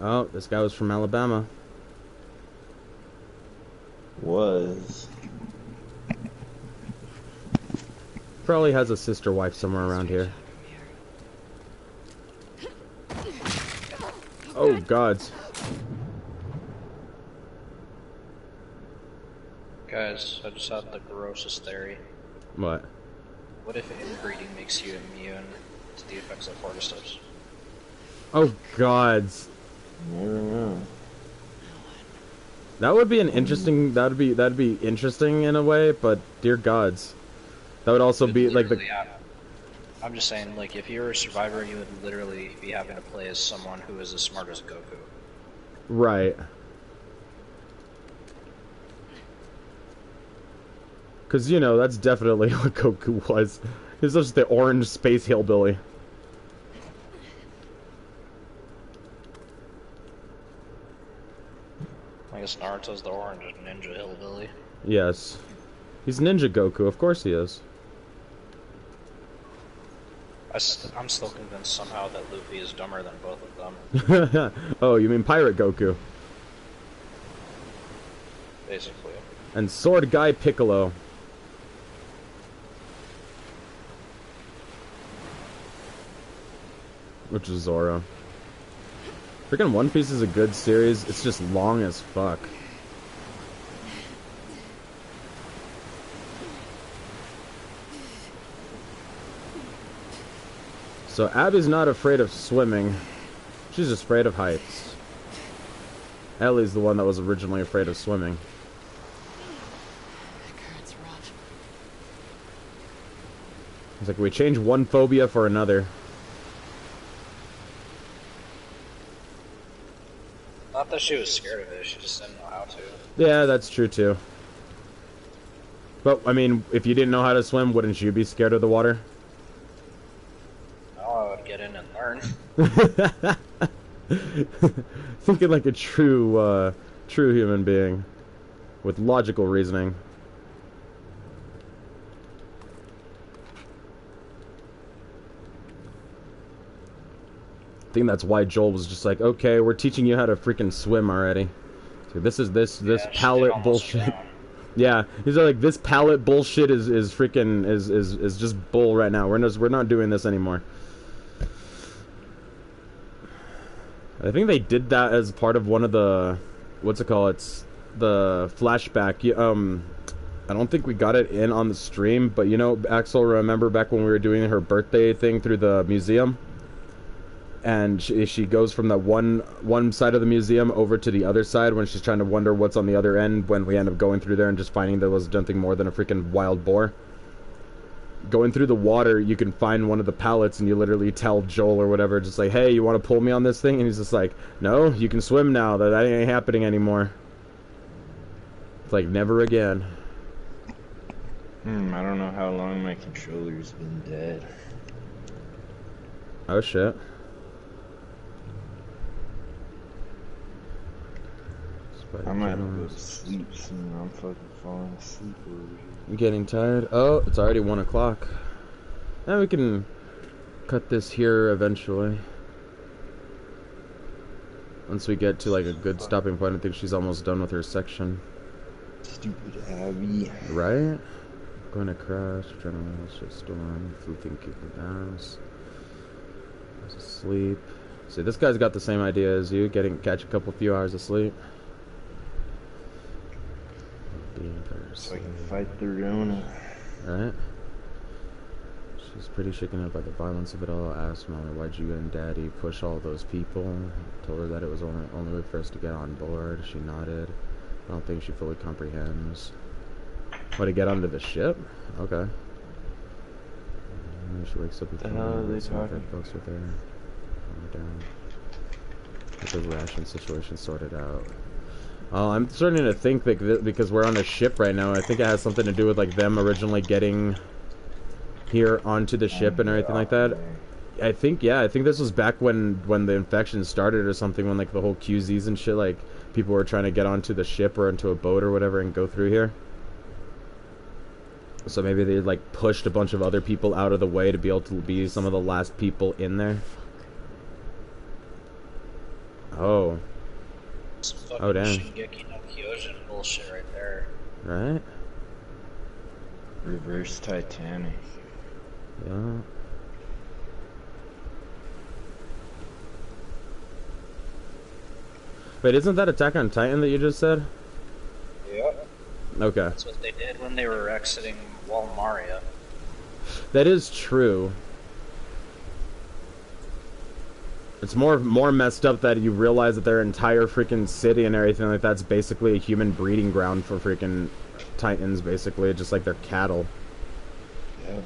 Oh, this guy was from Alabama. Was. Probably has a sister wife somewhere around here. Oh, gods. Guys, I just had the grossest theory. What? What if inbreeding makes you immune to the effects of cordyceps? Oh, gods. Never know. That would be an interesting. That'd be interesting in a way, but dear gods, that would also be like the. Yeah. I'm just saying, like, if you were a survivor, you would literally be having to play as someone who is as smart as Goku. Right. Because, you know, that's definitely what Goku was. He's just the orange space hillbilly. I guess Naruto's the orange ninja hillbilly. Yes. He's Ninja Goku, of course he is. I'm still convinced somehow that Luffy is dumber than both of them. Oh, you mean Pirate Goku. Basically. And Sword Guy Piccolo. which is Zoro. Freaking One Piece is a good series. It's just long as fuck. So Abby's not afraid of swimming. She's just afraid of heights. Ellie's the one that was originally afraid of swimming. That current's rough. It's like we change one phobia for another. Not that she was scared of it, she just didn't know how to. Yeah, that's true too. But, I mean, if you didn't know how to swim, wouldn't you be scared of the water? No, I would get in and learn. Thinking like a true human being. With logical reasoning. I think that's why Joel was just like, okay, we're teaching you how to freaking swim already. So this Yeah, palette she did bullshit. almost drown. Yeah, he's like, this palette bullshit is freaking is just bull right now. We're not doing this anymore. I think they did that as part of one of the, what's it called? It's the flashback. I don't think we got it in on the stream, but you know, Axel, remember back when we were doing her birthday thing through the museum? And she goes from the one side of the museum over to the other side when she's trying to wonder what's on the other end, when we end up going through there and just finding there was nothing more than a freaking wild boar. Going through the water, you can find one of the pallets and you literally tell Joel or whatever, just like, hey, you want to pull me on this thing? And he's just like, no, you can swim now. That ain't happening anymore. It's like, never again. I don't know how long my controller's been dead. Oh shit. I might go to sleep soon. I'm fucking falling asleep over here. I'm getting tired. Oh, it's already 1 o'clock. Yeah, we can cut this here eventually. Once we get to like a good stopping point, I think she's almost done with her section. Stupid Abby. Right? Going to crash, trying to shit storm, floofing kicking ass. I was asleep. See, this guy's got the same idea as you, catch a few hours of sleep. So I can fight the Rona. Right? She's pretty shaken up by the violence of it all. Asked Mama, why'd you and Daddy push all those people? Told her that it was only way for us to get on board. She nodded. I don't think she fully comprehends. What, to get onto the ship? Okay. She wakes up with The hell are they talking? folks with her. Calm down. Get the ration situation sorted out. I'm starting to think that because we're on a ship right now, I think it has something to do with like them originally getting here onto the ship and everything like that. I think this was back when the infection started or something, when like the whole QZs and shit, like people were trying to get onto the ship or into a boat or whatever and go through here. So maybe they like pushed a bunch of other people out of the way to be able to be some of the last people in there. Oh. Oh, damn. Shingeki no Kyojin bullshit right there. Right? Reverse Titanic. Yeah. Wait, isn't that Attack on Titan that you just said? Yep. Okay. That's what they did when they were exiting Walmaria. That is true. It's more messed up that you realize that their entire freaking city and everything like that's basically a human breeding ground for freaking Titans, basically, just like their cattle. Yeah.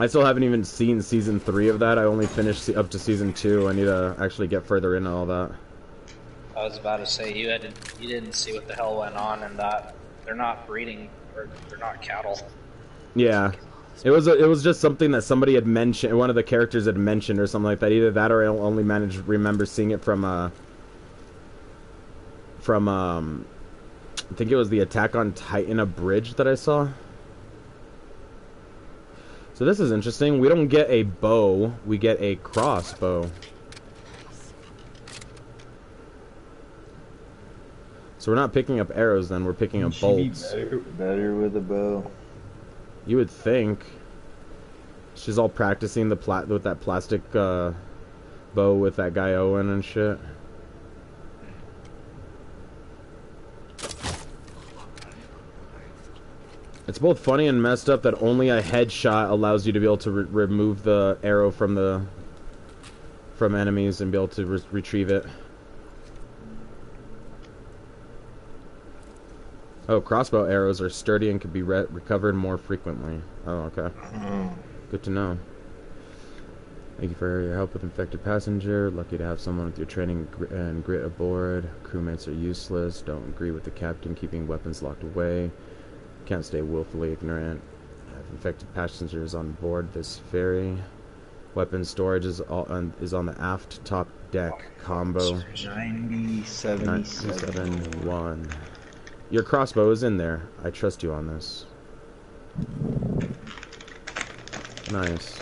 I still haven't even seen season 3 of that. I only finished up to season 2. I need to actually get further into all that. I was about to say you didn't see what the hell went on, and that they're not breeding, or they're not cattle. Yeah. It was just something that somebody had mentioned, one of the characters had mentioned or something like that. Either that or I only remember seeing it from I think it was the Attack on Titan abridged that I saw. So this is interesting. We don't get a bow, we get a crossbow. So we're not picking up arrows then, we're picking up bolts. Better with a bow. You would think. She's all practicing with that plastic bow with that guy Owen and shit. It's both funny and messed up that only a headshot allows you to be able to remove the arrow from enemies and be able to retrieve it. Oh, crossbow arrows are sturdy and can be recovered more frequently. Oh, okay. Good to know. Thank you for your help with infected passenger. Lucky to have someone with your training and grit aboard. Crewmates are useless. Don't agree with the captain keeping weapons locked away. Can't stay willfully ignorant. Have infected passengers on board this ferry. Weapon storage is on the aft top deck combo. 971. Your crossbow is in there. I trust you on this. Nice.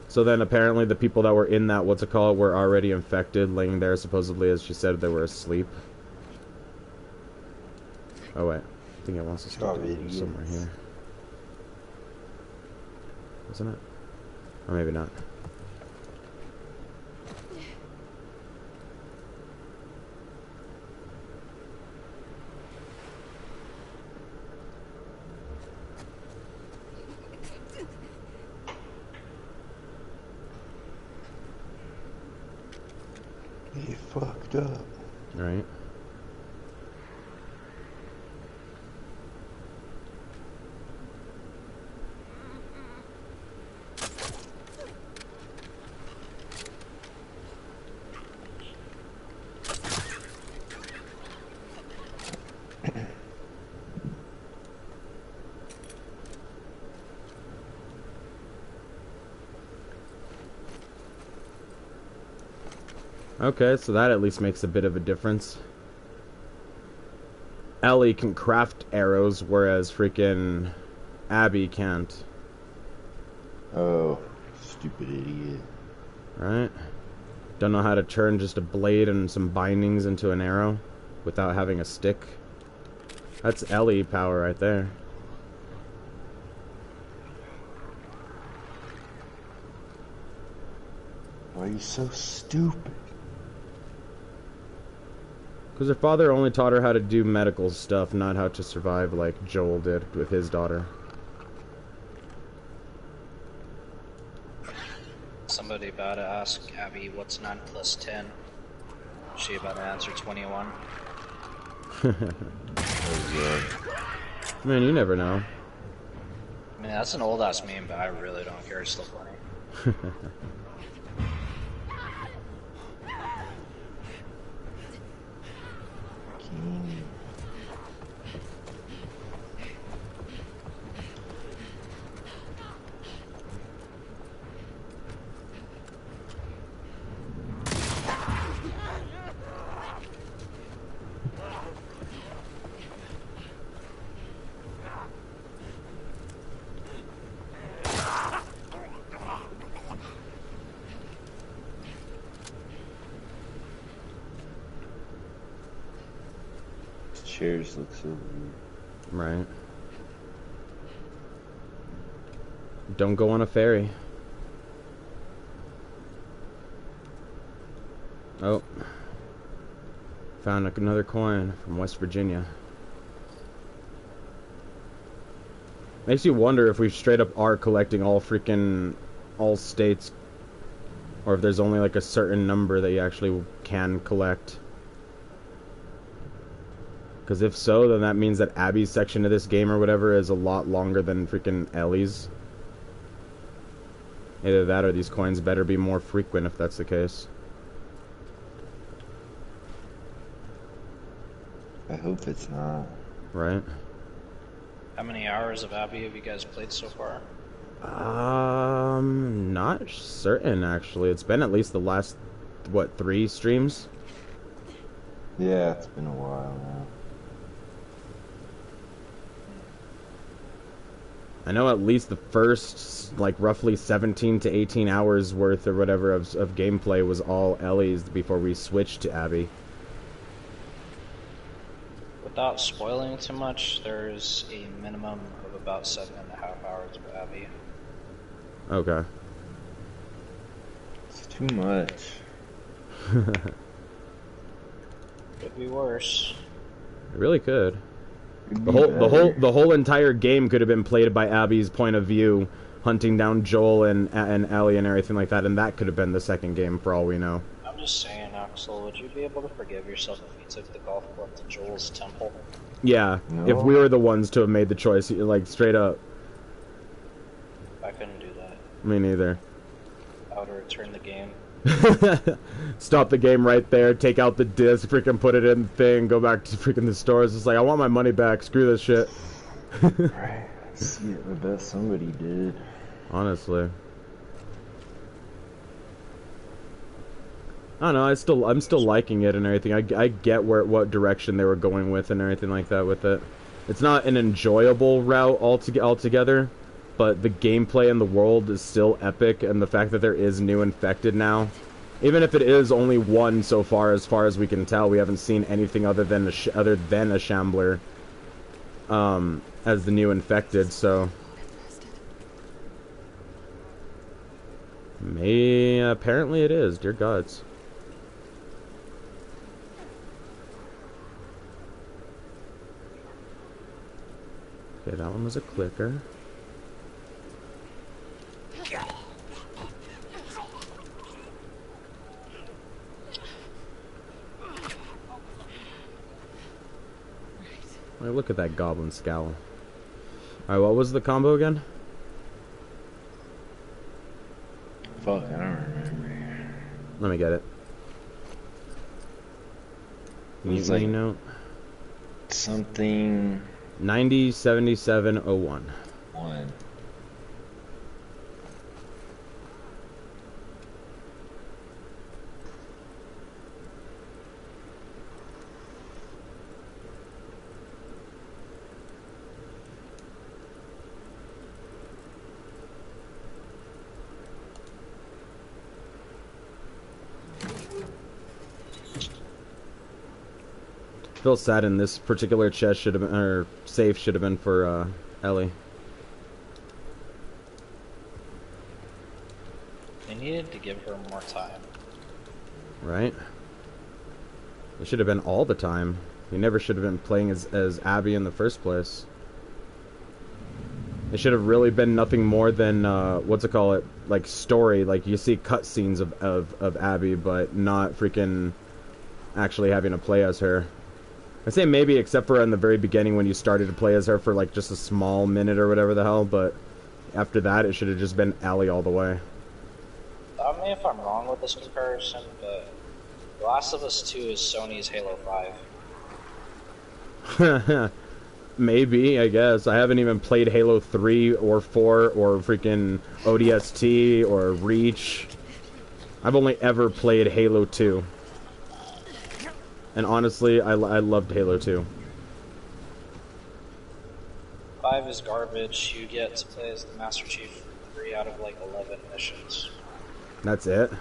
So then apparently the people that were in that, what's it called, were already infected, laying there supposedly, as she said, they were asleep. Oh wait, I think it wants to stop somewhere here. Isn't it? Or maybe not. He fucked up. Right. Okay, so that at least makes a bit of a difference. Ellie can craft arrows, whereas freaking Abby can't. Oh, stupid idiot. Right? Don't know how to turn just a blade and some bindings into an arrow without having a stick. That's Ellie power right there. Why are you so stupid? Because her father only taught her how to do medical stuff, not how to survive like Joel did with his daughter. Somebody about to ask Abby, what's 9 plus 10? She about to answer 21. Man, you never know. I mean, that's an old ass meme, but I really don't care. It's still funny. Chairs look so weird. Right. Don't go on a ferry. Oh. Found another coin from West Virginia. Makes you wonder if we straight up are collecting all states, or if there's only like a certain number that you actually can collect. Because if so, then that means that Abby's section of this game or whatever is a lot longer than freaking Ellie's. Either that or these coins better be more frequent if that's the case. I hope it's not. Right? How many hours of Abby have you guys played so far? Not certain actually. It's been at least the last, what, 3 streams? Yeah, it's been a while now. I know at least the first, like, roughly 17 to 18 hours worth or whatever of gameplay was all Ellie's before we switched to Abby. What Without spoiling too much, there's a minimum of about 7.5 hours of Abby. Okay. It's too much. Could be worse. It really could. It'd The be better. whole entire game could have been played by Abby's point of view, hunting down Joel and Ellie and everything like that, and that could have been the second game for all we know. I'm just saying, Axel, would you be able to forgive yourself if you took the golf club to Joel's temple? Yeah, No. if we were the ones to have made the choice, like straight up. I couldn't do that. Me neither. I would have returned the game. Stop the game right there, take out the disc, freaking put it in the thing, go back to freaking the stores. It's like, I want my money back, screw this shit. Right. See, I bet somebody did. Honestly. I don't know, I'm still liking it and everything. I get what direction they were going with and everything like that with it. It's not an enjoyable route altogether, but the gameplay in the world is still epic, and the fact that there is new infected now, even if it is only one so far as we can tell, we haven't seen anything other than a shambler as the new infected, so apparently it is, dear gods. Okay, that one was a clicker. Wait, look at that goblin scowl. Alright, what was the combo again? Fuck, I don't remember. Let me get it. It's Mutiny like- note. Something 907701. 1. Feel sad, in this particular chest should have been, or safe should have been for Ellie. They needed to give her more time. Right? It should have been all the time. We never should have been playing as Abby in the first place. It should have really been nothing more than, what's it call it, like story. Like, you see cutscenes of Abby, but not freaking actually having to play as her. I say maybe, except for in the very beginning when you started to play as her for like just a small minute or whatever the hell, but after that it should have just been Ellie all the way. Stop me if I'm wrong with this comparison, but The Last of Us 2 is Sony's Halo 5. Maybe, I guess. I haven't even played Halo 3 or 4 or freaking ODST or Reach. I've only ever played Halo 2. And honestly, I loved Halo 2. 5 is garbage. You get to play as the Master Chief for 3 out of like 11 missions. That's it?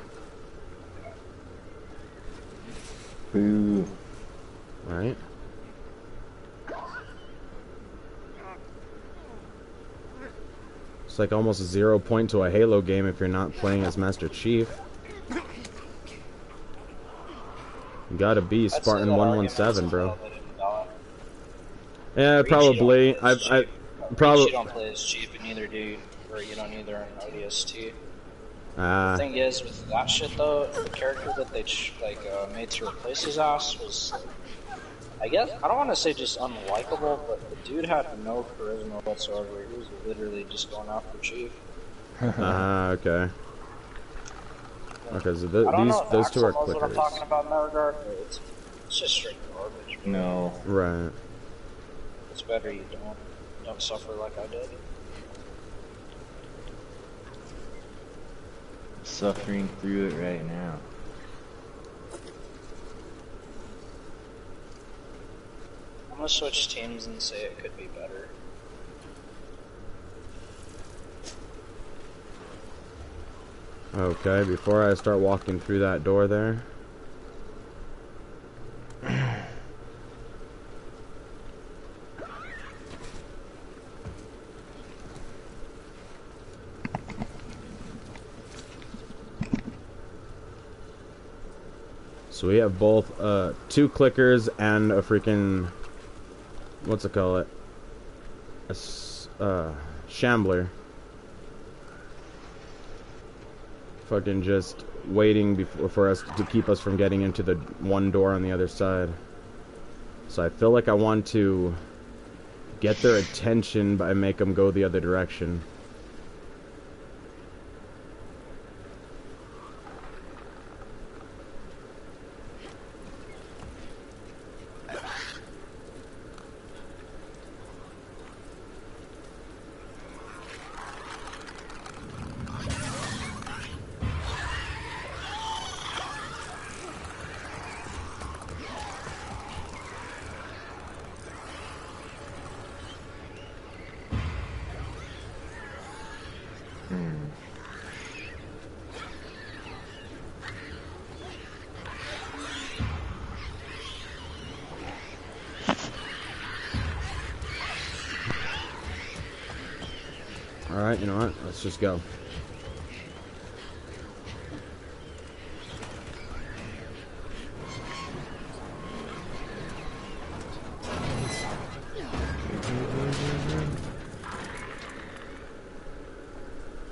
Boo. Right. It's like almost a 0 point to a Halo game if you're not playing as Master Chief. You gotta be Spartan 117, bro. Yeah, probably. I probably. You don't play as Chief, and neither do you, or you don't either in ODST. Ah. The thing is, with that shit though, the character that they made to replace his ass was, I guess, I don't want to say just unlikable, but the dude had no charisma whatsoever. He was literally just going after Chief. Ah, okay. Okay, so I don't know if those two Axel are knows what I'm talking clickers. about in that regard, but it's just straight garbage. No. Right. It's better you don't suffer like I did. Suffering through it right now. I'm gonna switch teams and say it could be better. Okay, before I start walking through that door there. So we have both 2 clickers and a freaking, what's it call it? Shambler. Fucking just waiting for us to keep us from getting into the one door on the other side. So I feel like I want to get their attention by make them go the other direction. Alright, you know what? Let's just go.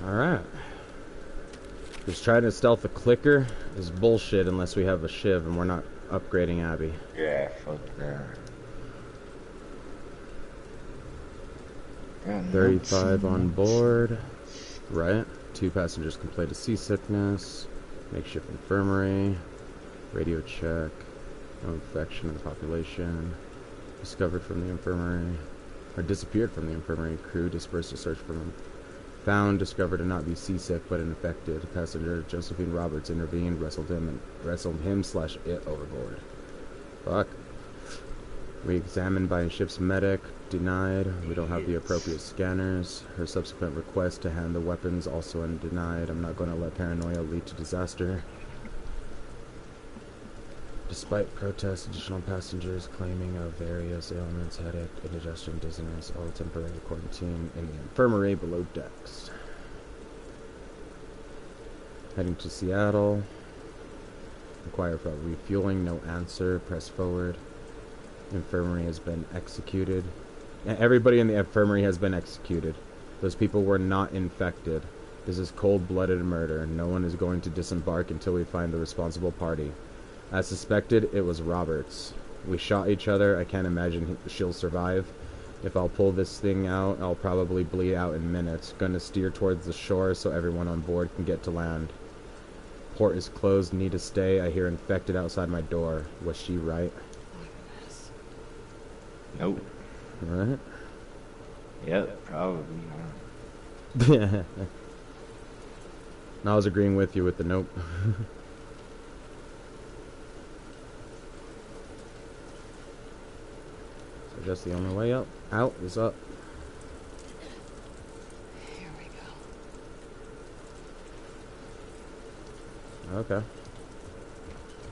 Alright. Just trying to stealth a clicker is bullshit unless we have a shiv and we're not upgrading Abby. Yeah, fuck that. 35 on board. Right. 2 passengers complained of seasickness. Makeshift infirmary. Radio check. No infection in the population. Discovered from the infirmary. Or disappeared from the infirmary. Crew dispersed to search for him. Found, discovered to not be seasick but infected. Passenger Josephine Roberts intervened, wrestled him/it overboard. Fuck. Re-examined by a ship's medic. Denied. We don't have the appropriate scanners. Her subsequent request to hand the weapons also denied. I'm not going to let paranoia lead to disaster. Despite protests, additional passengers claiming of various ailments, headache, indigestion, dizziness, all temporary quarantine in the infirmary below decks. Heading to Seattle. Inquire for refueling. No answer. Press forward. Infirmary has been executed. Everybody in the infirmary has been executed. Those people were not infected. This is cold-blooded murder. No one is going to disembark until we find the responsible party. As suspected, it was Roberts. We shot each other. I can't imagine she'll survive. If I'll pull this thing out, I'll probably bleed out in minutes. Gonna steer towards the shore so everyone on board can get to land. Port is closed. Need to stay. I hear infected outside my door. Was she right? Nope. Right? Yep, probably not. Yeah. I was agreeing with you with the nope. So I guess the only way out is up. Here we go. Okay.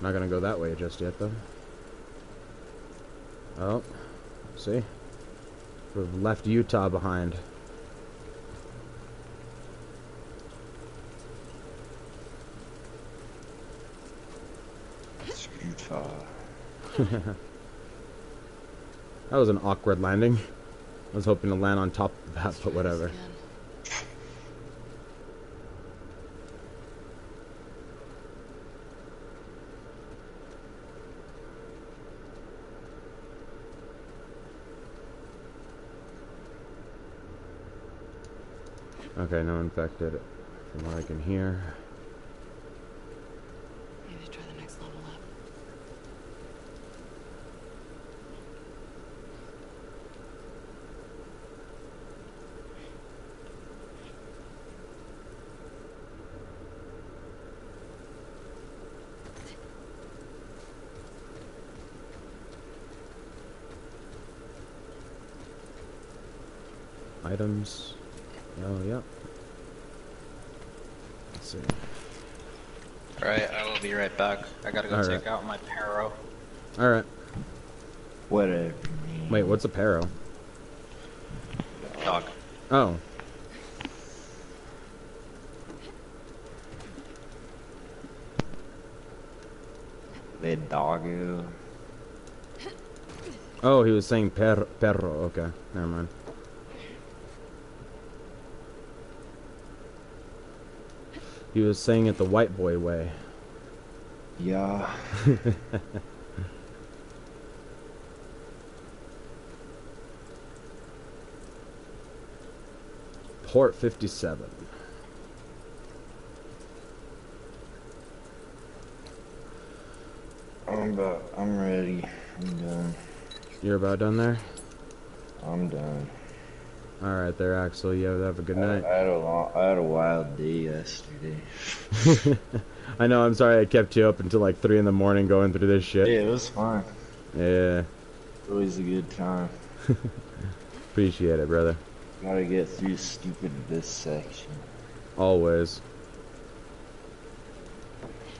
Not gonna go that way just yet, though. Oh. See? We've left Utah behind. It's Utah. That was an awkward landing. I was hoping to land on top of that, but whatever. Okay, no infected from what I can hear. Maybe try the next level up. Items. Oh, yeah. Let's see. Alright, I will be right back. I gotta go Alright. take out my Paro. Alright. Whatever. Wait, what's a paro? Dog. Oh. That doggo. Oh, he was saying perro. Okay, never mind. He was saying it the white boy way. Yeah. Port 57. I'm ready. I'm done. You're about done there? I'm done. Alright there, Axel. You have a good night. I had a wild day yesterday. I know, I'm sorry I kept you up until like 3 in the morning going through this shit. Yeah, it was fun. Yeah. Always a good time. Appreciate it, brother. Gotta get through stupid this section. Always.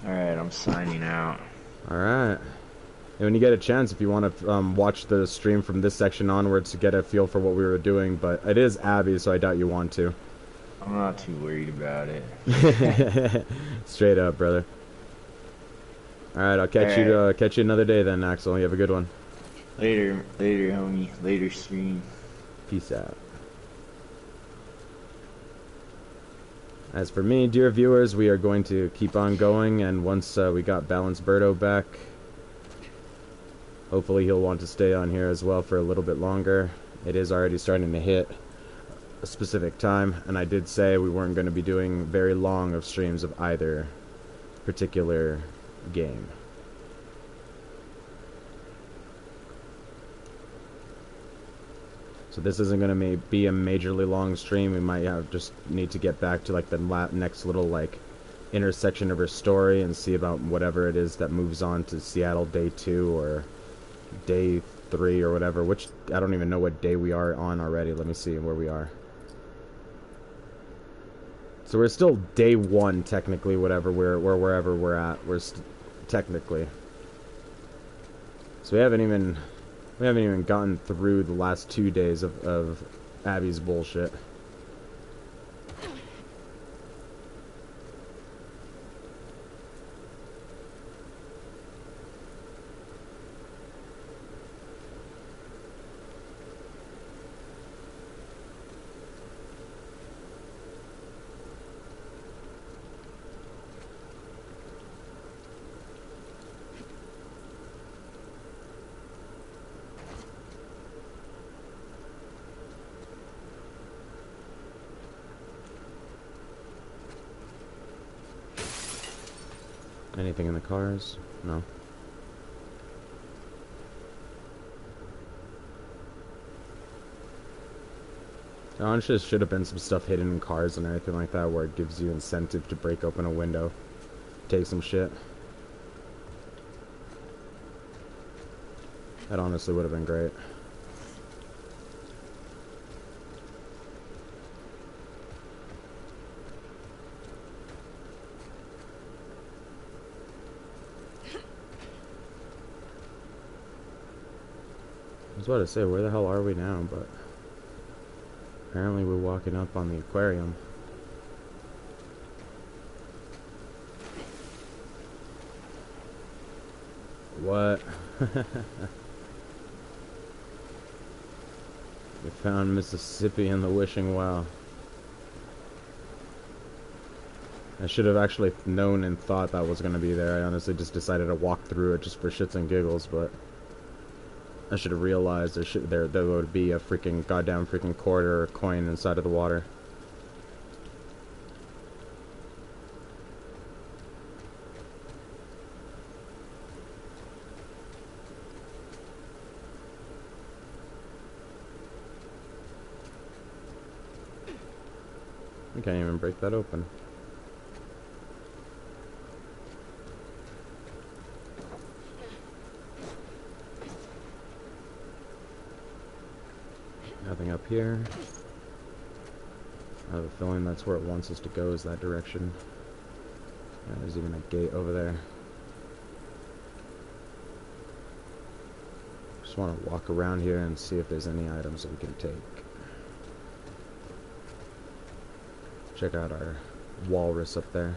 Alright, I'm signing out. Alright. And when you get a chance, if you want to watch the stream from this section onwards to get a feel for what we were doing, but it is Abby, so I doubt you want to. I'm not too worried about it. Straight up, brother. Alright, I'll catch you another day then, Axel. You have a good one. Later, homie. Later, stream. Peace out. As for me, dear viewers, we are going to keep on going, and once we got Balanced Birdo back, hopefully he'll want to stay on here as well for a little bit longer. It is already starting to hit a specific time, and I did say we weren't going to be doing very long of streams of either particular game. So this isn't going to be a majorly long stream. We might just need to get back to like the next little like intersection of her story and see about whatever it is that moves on to Seattle Day 2 or Day 3 or whatever, which I don't even know what day we are on already. Let me see where we are. So we're still Day 1 technically, wherever we're at. Technically. So we haven't even gotten through the last 2 days of Abby's bullshit. Anything in the cars? No. Honestly, should have been some stuff hidden in cars and everything like that where it gives you incentive to break open a window, take some shit. That honestly would have been great. I was about to say, where the hell are we now, but apparently we're walking up on the aquarium. What? We found Mississippi in the wishing well. I should have actually known and thought that was going to be there. I honestly just decided to walk through it just for shits and giggles, but I should have realized there would be a freaking goddamn freaking quarter or coin inside of the water. I can't even break that open. Nothing up here. I have a feeling that's where it wants us to go, is that direction. Yeah, there's even a gate over there. Just want to walk around here and see if there's any items that we can take. Check out our walrus up there.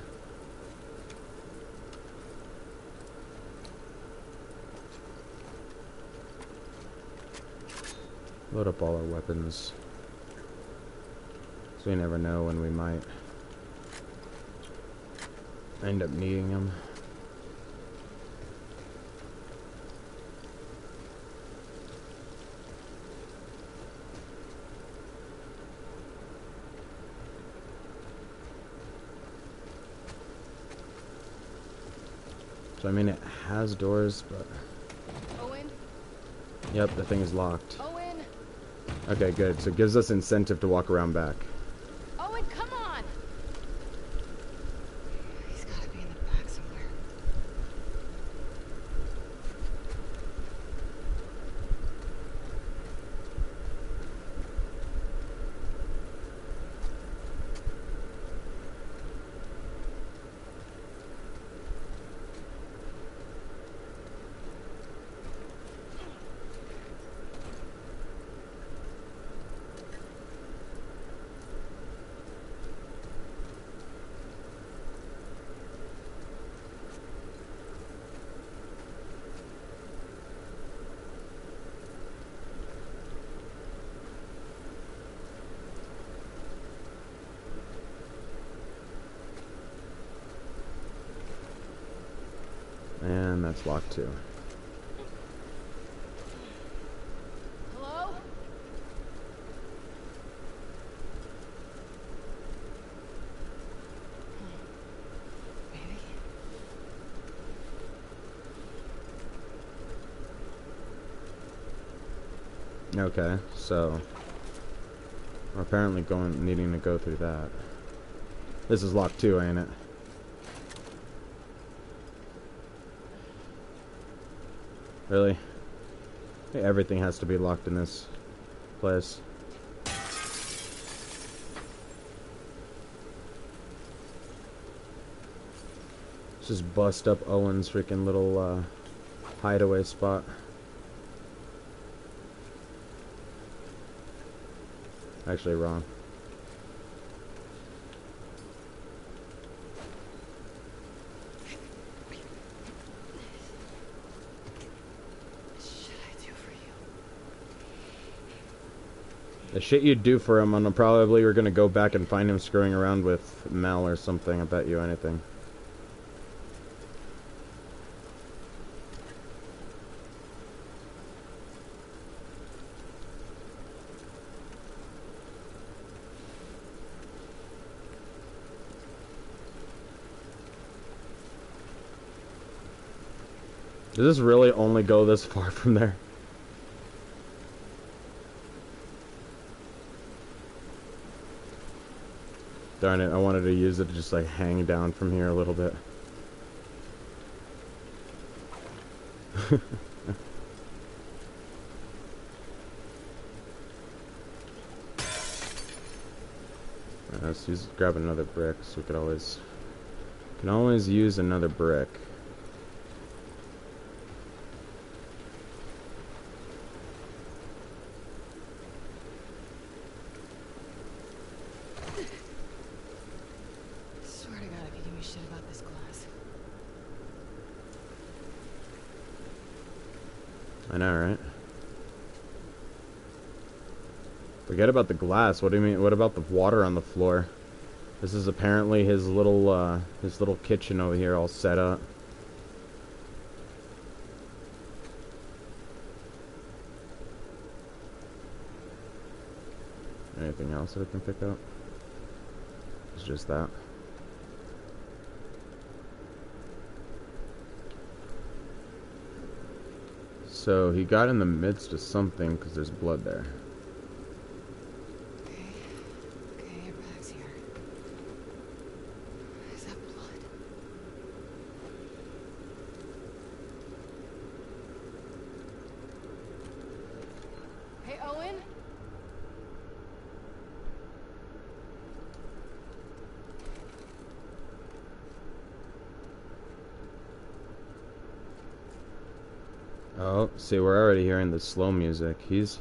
Load up all our weapons. So you never know when we might end up needing them. So I mean it has doors, but Owen? yep, the thing is locked. Owen? Okay, good. So it gives us incentive to walk around back. Owen, come on! He's gotta be in the back somewhere. And that's locked too. Hello? Maybe. Okay, so we're apparently needing to go through that. This is locked too, ain't it? Really? I think everything has to be locked in this place. Let's just bust up Owen's freaking little hideaway spot. Actually, wrong. The shit you'd do for him, and probably we're gonna go back and find him screwing around with Mel or something. I bet you anything. Does this really only go this far from there? Darn it, I wanted to use it to just like hang down from here a little bit. Let's grab another brick, so we can always use another brick. Swear to God, if you give me shit about this class. I know, right? Forget about the glass. What do you mean? What about the water on the floor? This is apparently his little kitchen over here, all set up. Anything else that I can pick up? It's just that. So he got in the midst of something because there's blood there. Okay, relax here. Is that blood? Hey, Owen? Oh, see, we're already hearing the slow music. He's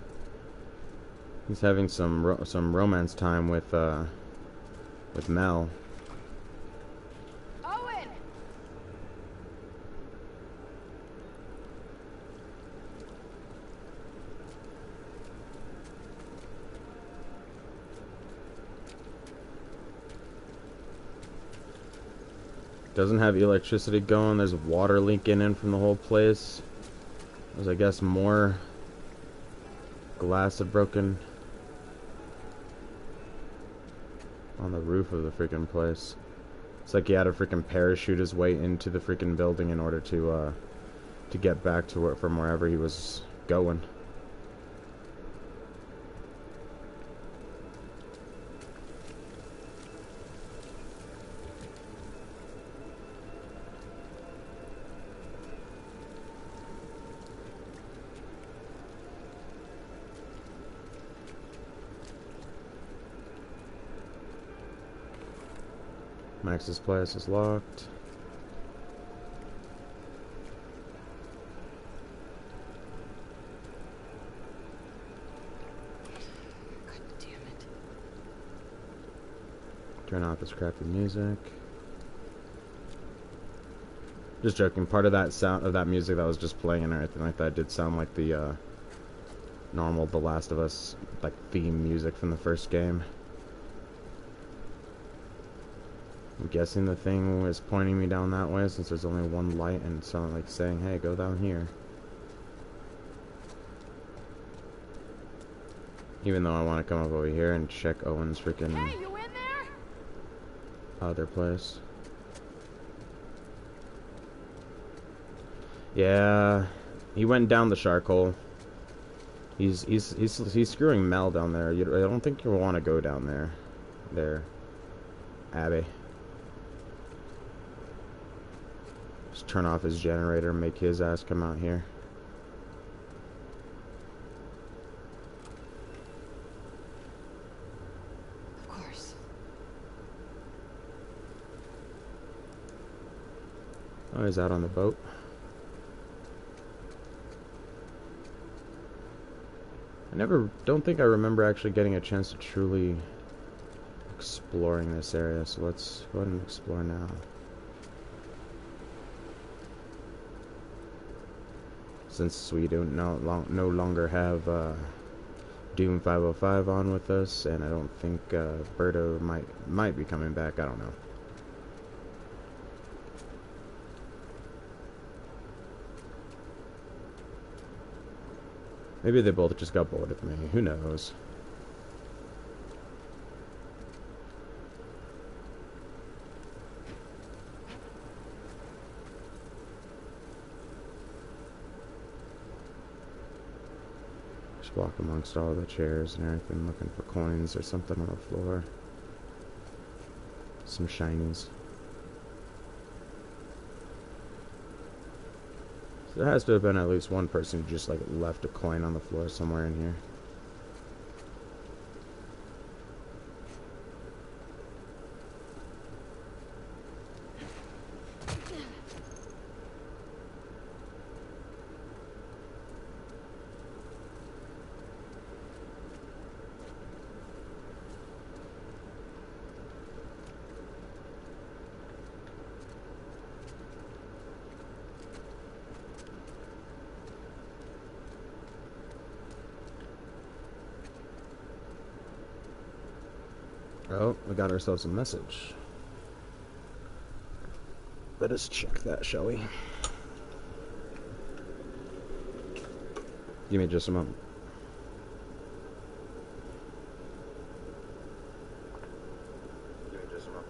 having some romance time with Mel. Owen! Doesn't have electricity going. There's water leaking in from the whole place. There's, I guess, more glass had broken on the roof of the freaking place. It's like he had to freaking parachute his way into the freaking building in order to get back to where, from wherever he was going. Max's place is locked. God damn it. Turn off this crappy music. Just joking. Part of that sound of that music that was just playing and everything like that did sound like the normal The Last of Us like theme music from the first game. I'm guessing the thing was pointing me down that way since there's only one light and it's like saying, hey, go down here. Even though I want to come up over here and check Owen's freaking Hey, you in there? other place. Yeah, he went down the shark hole. He's screwing Mel down there. I don't think you want to go down there. There, Abby. Just turn off his generator and make his ass come out here. Of course. Oh, he's out on the boat. Don't think I remember actually getting a chance to truly exploring this area, so let's go ahead and explore now. Since we don't no longer have Doom 505 on with us, and I don't think Berto might be coming back. I don't know. Maybe they both just got bored of me. Who knows? Just walk amongst all the chairs and everything, looking for coins or something on the floor. Some shinies. There has to have been at least one person who just like left a coin on the floor somewhere in here. Oh, we got ourselves a message. Let us check that, shall we? Give me just a moment. Give me just a moment.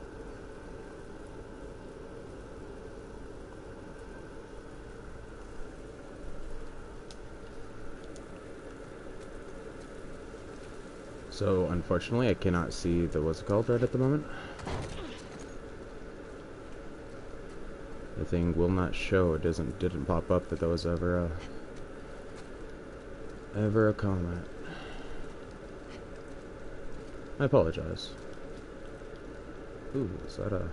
So, unfortunately, I cannot see the what's it called right at the moment. The thing will not show. It didn't pop up that there was ever a comment. I apologize. Ooh, is that a...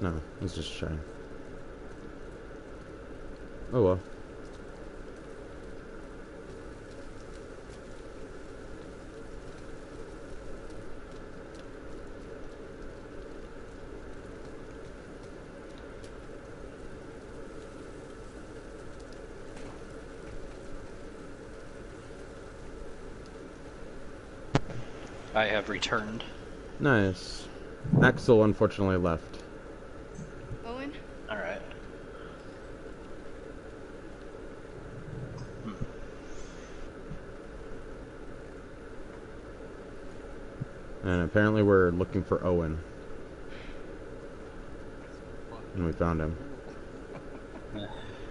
No, it's just shine. Oh well. I have returned. Nice. Axel unfortunately left. And apparently we're looking for Owen. And we found him.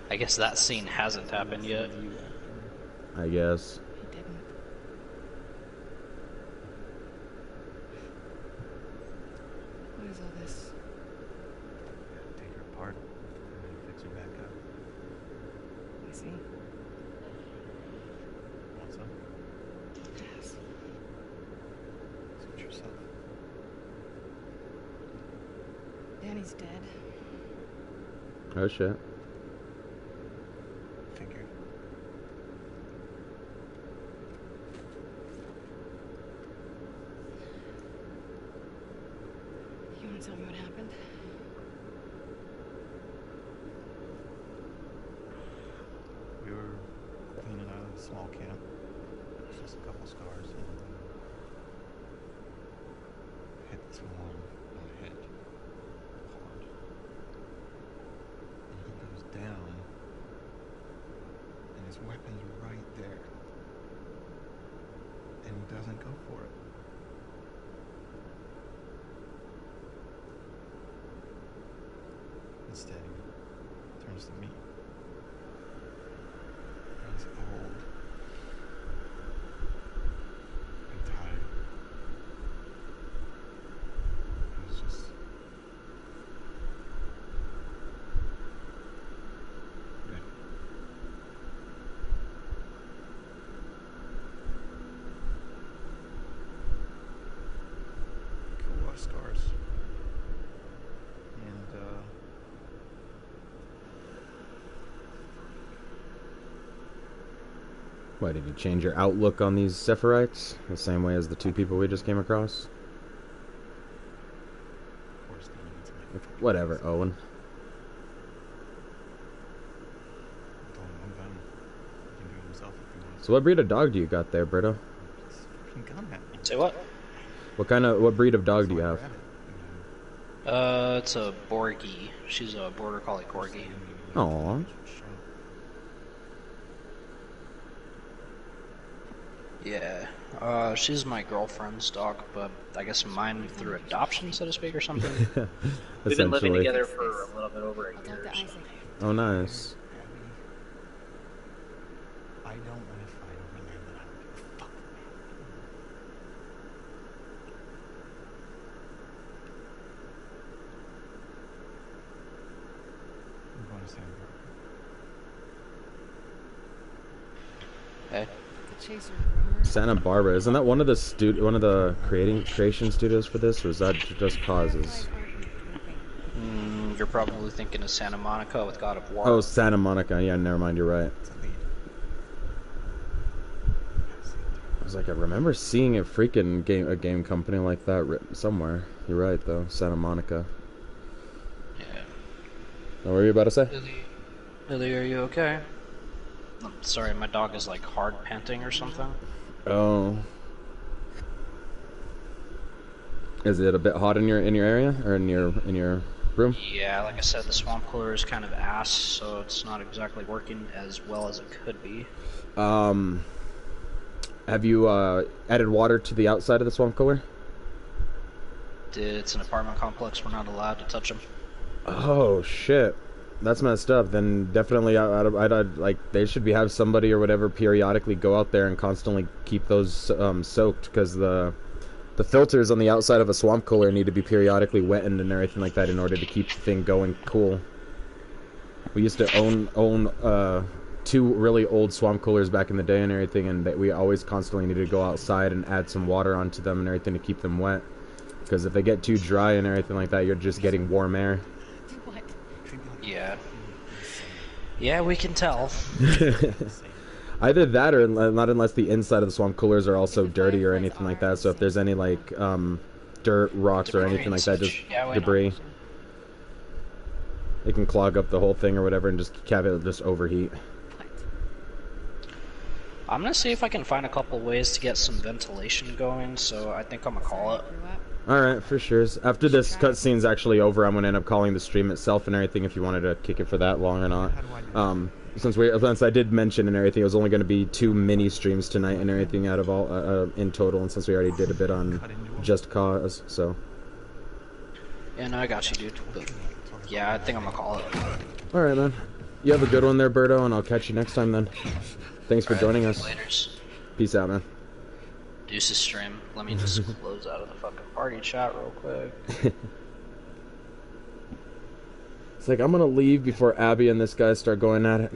I guess that scene hasn't happened yet. I guess. He didn't. What is all this? Take her apart and then fix her back up. I see. Want some? Yes. Suit yourself. Danny's dead. Oh shit. Figured. You want to tell me what happened? We were cleaning out a small camp. There's just a couple scars and hit this one on the head. Hard. And he goes down and his weapon's right there. And he doesn't go for it. Instead, he turns to me. And he's old and tired. It was just ready. Killed a lot of scars. And Why, did you change your outlook on these Sephiroths? The same way as the two people we just came across? of course, they need to make a fucking Whatever, mess. Owen. I told him I'm done. He can do it himself if he wants. So what breed of dog do you got there, Brito? This fucking gun at me. Say what? What breed of dog do you So I have? grab it, and then It's a Borgie. She's a border collie corgi. Aw. Yeah. She's my girlfriend's dog, but I guess mine through adoption, so to speak, or something. We've been living Essentially. together for a little bit over a I'll year. talk to So. Isaac. Oh, nice. I don't want to fight over land that I don't give a fuck about. I'm going to San Barbara. Hey. The chaser groomer. Santa Barbara, isn't that one of the creation studios for this, or is that just causes? You're probably thinking of Santa Monica with God of War. Oh, Santa Monica. Yeah, never mind. You're right. It's a lead. I was like, I remember seeing a freaking game company like that written somewhere. You're right, though. Santa Monica. Yeah. What were you about to say? Lily, are you okay? I'm sorry, my dog is like hard panting or something. Oh. Is it a bit hot in your area or in your room? Yeah, like I said, the swamp cooler is kind of ass, so it's not exactly working as well as it could be. Have you added water to the outside of the swamp cooler? It's an apartment complex. We're not allowed to touch them. Oh shit, that's messed up. Then definitely, I'd like they should have somebody or whatever periodically go out there and constantly keep those soaked, because the filters on the outside of a swamp cooler need to be periodically wetted and everything like that in order to keep the thing going cool. We used to own two really old swamp coolers back in the day and everything, and we always constantly needed to go outside and add some water onto them and everything to keep them wet. Because if they get too dry and everything like that, you're just getting warm air. What? Yeah. Yeah, we can tell. Either that or not, unless the inside of the swamp coolers are also dirty or anything like that. So if there's any like dirt, rocks, or Debris anything and like that, such. just Yeah, we know. debris, it can clog up the whole thing or whatever and just have it just overheat. I'm gonna see if I can find a couple ways to get some ventilation going, so I think I'm gonna call it. Alright, for sure. After this cutscene's actually over, I'm gonna end up calling the stream itself and everything if you wanted to kick it for that long or not. since I did mention and everything, it was only going to be 2 mini streams tonight and everything out of all in total, and since we already did a bit on Just Cause, so. Yeah, no, I got you, dude. But yeah, I think I'm gonna call it. All right, man. You have a good one there, Berto, and I'll catch you next time then. Thanks for joining us. Laters. Peace out, man. Deuces stream. Let me just close out of the fucking party chat real quick. It's like, I'm gonna leave before Abby and this guy start going at it.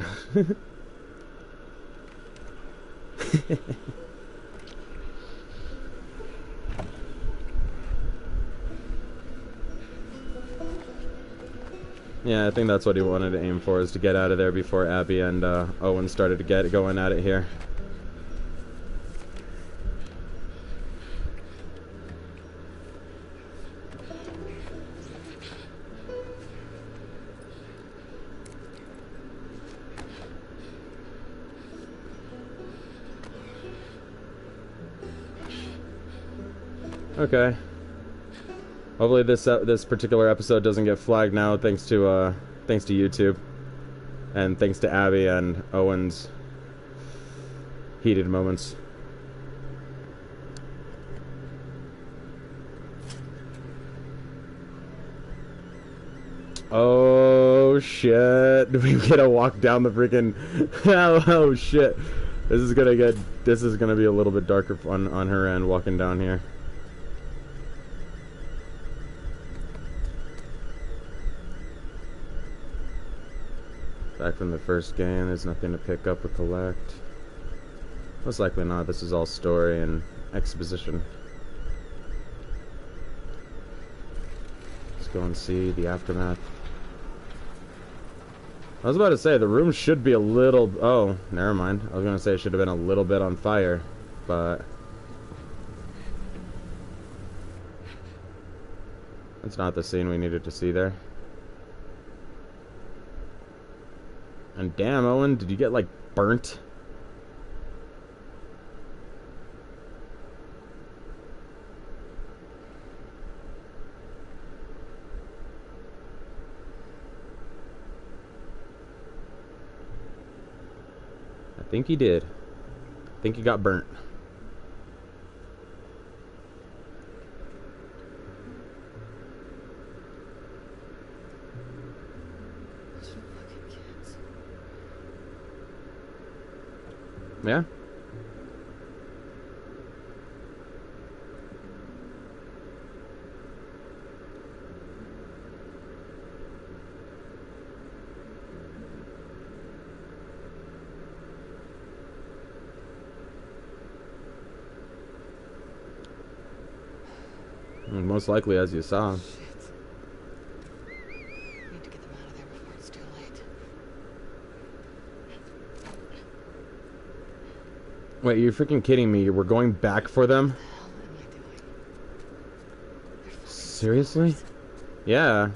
Yeah, I think that's what he wanted to aim for, is to get out of there before Abby and Owen started to get going at it here. Okay. Hopefully this particular episode doesn't get flagged now, thanks to YouTube, and thanks to Abby and Owen's heated moments. Oh shit! We gotta walk down the freaking. Oh shit! This is gonna be a little bit darker on her end, walking down here. Back from the first game, there's nothing to pick up or collect. Most likely not, this is all story and exposition. Let's go and see the aftermath. I was about to say, the room should be a little... Oh, never mind. I was going to say it should have been a little bit on fire, but... That's not the scene we needed to see there. And damn, Owen, did you get, like, burnt? I think he did. I think he got burnt. Yeah? Most likely, as you saw. Shit. Need to get them out of there before it's too late. Wait, you're freaking kidding me? We're going back for them? What the hell am I doing? Seriously? Yeah.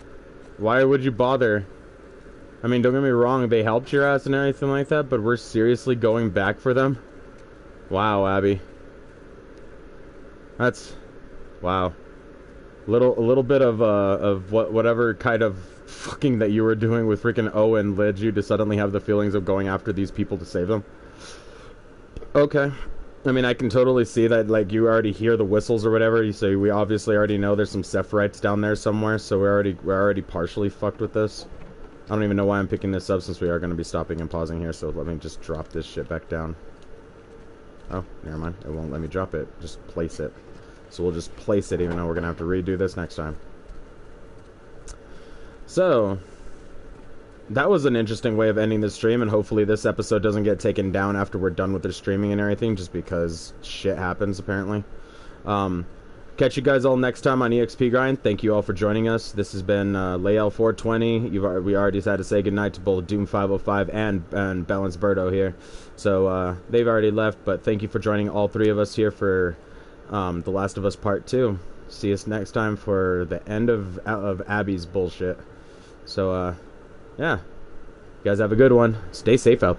Why would you bother? I mean, don't get me wrong, they helped your ass and everything like that, but we're seriously going back for them? Wow, Abby. That's... Wow. A little bit of whatever kind of fucking that you were doing with freaking Owen led you to suddenly have the feelings of going after these people to save them. Okay. I mean, I can totally see that, like, you already hear the whistles or whatever, so we obviously already know there's some Sephiroths down there somewhere, so we're already partially fucked with this. I don't even know why I'm picking this up, since we are going to be stopping and pausing here, so let me just drop this shit back down. Oh, never mind. It won't let me drop it. Just place it. So we'll just place it, even though we're going to have to redo this next time. So, that was an interesting way of ending the stream, and hopefully this episode doesn't get taken down after we're done with the streaming and everything, just because shit happens, apparently. Catch you guys all next time on EXP Grind. Thank you all for joining us. This has been Leiel 420. We already had to say goodnight to both Doom 505 and Balance Birdo here. So, they've already left, but thank you for joining all three of us here for The Last of Us Part 2. See us next time for the end of Abby's bullshit. So, yeah. You guys have a good one. Stay safe out there.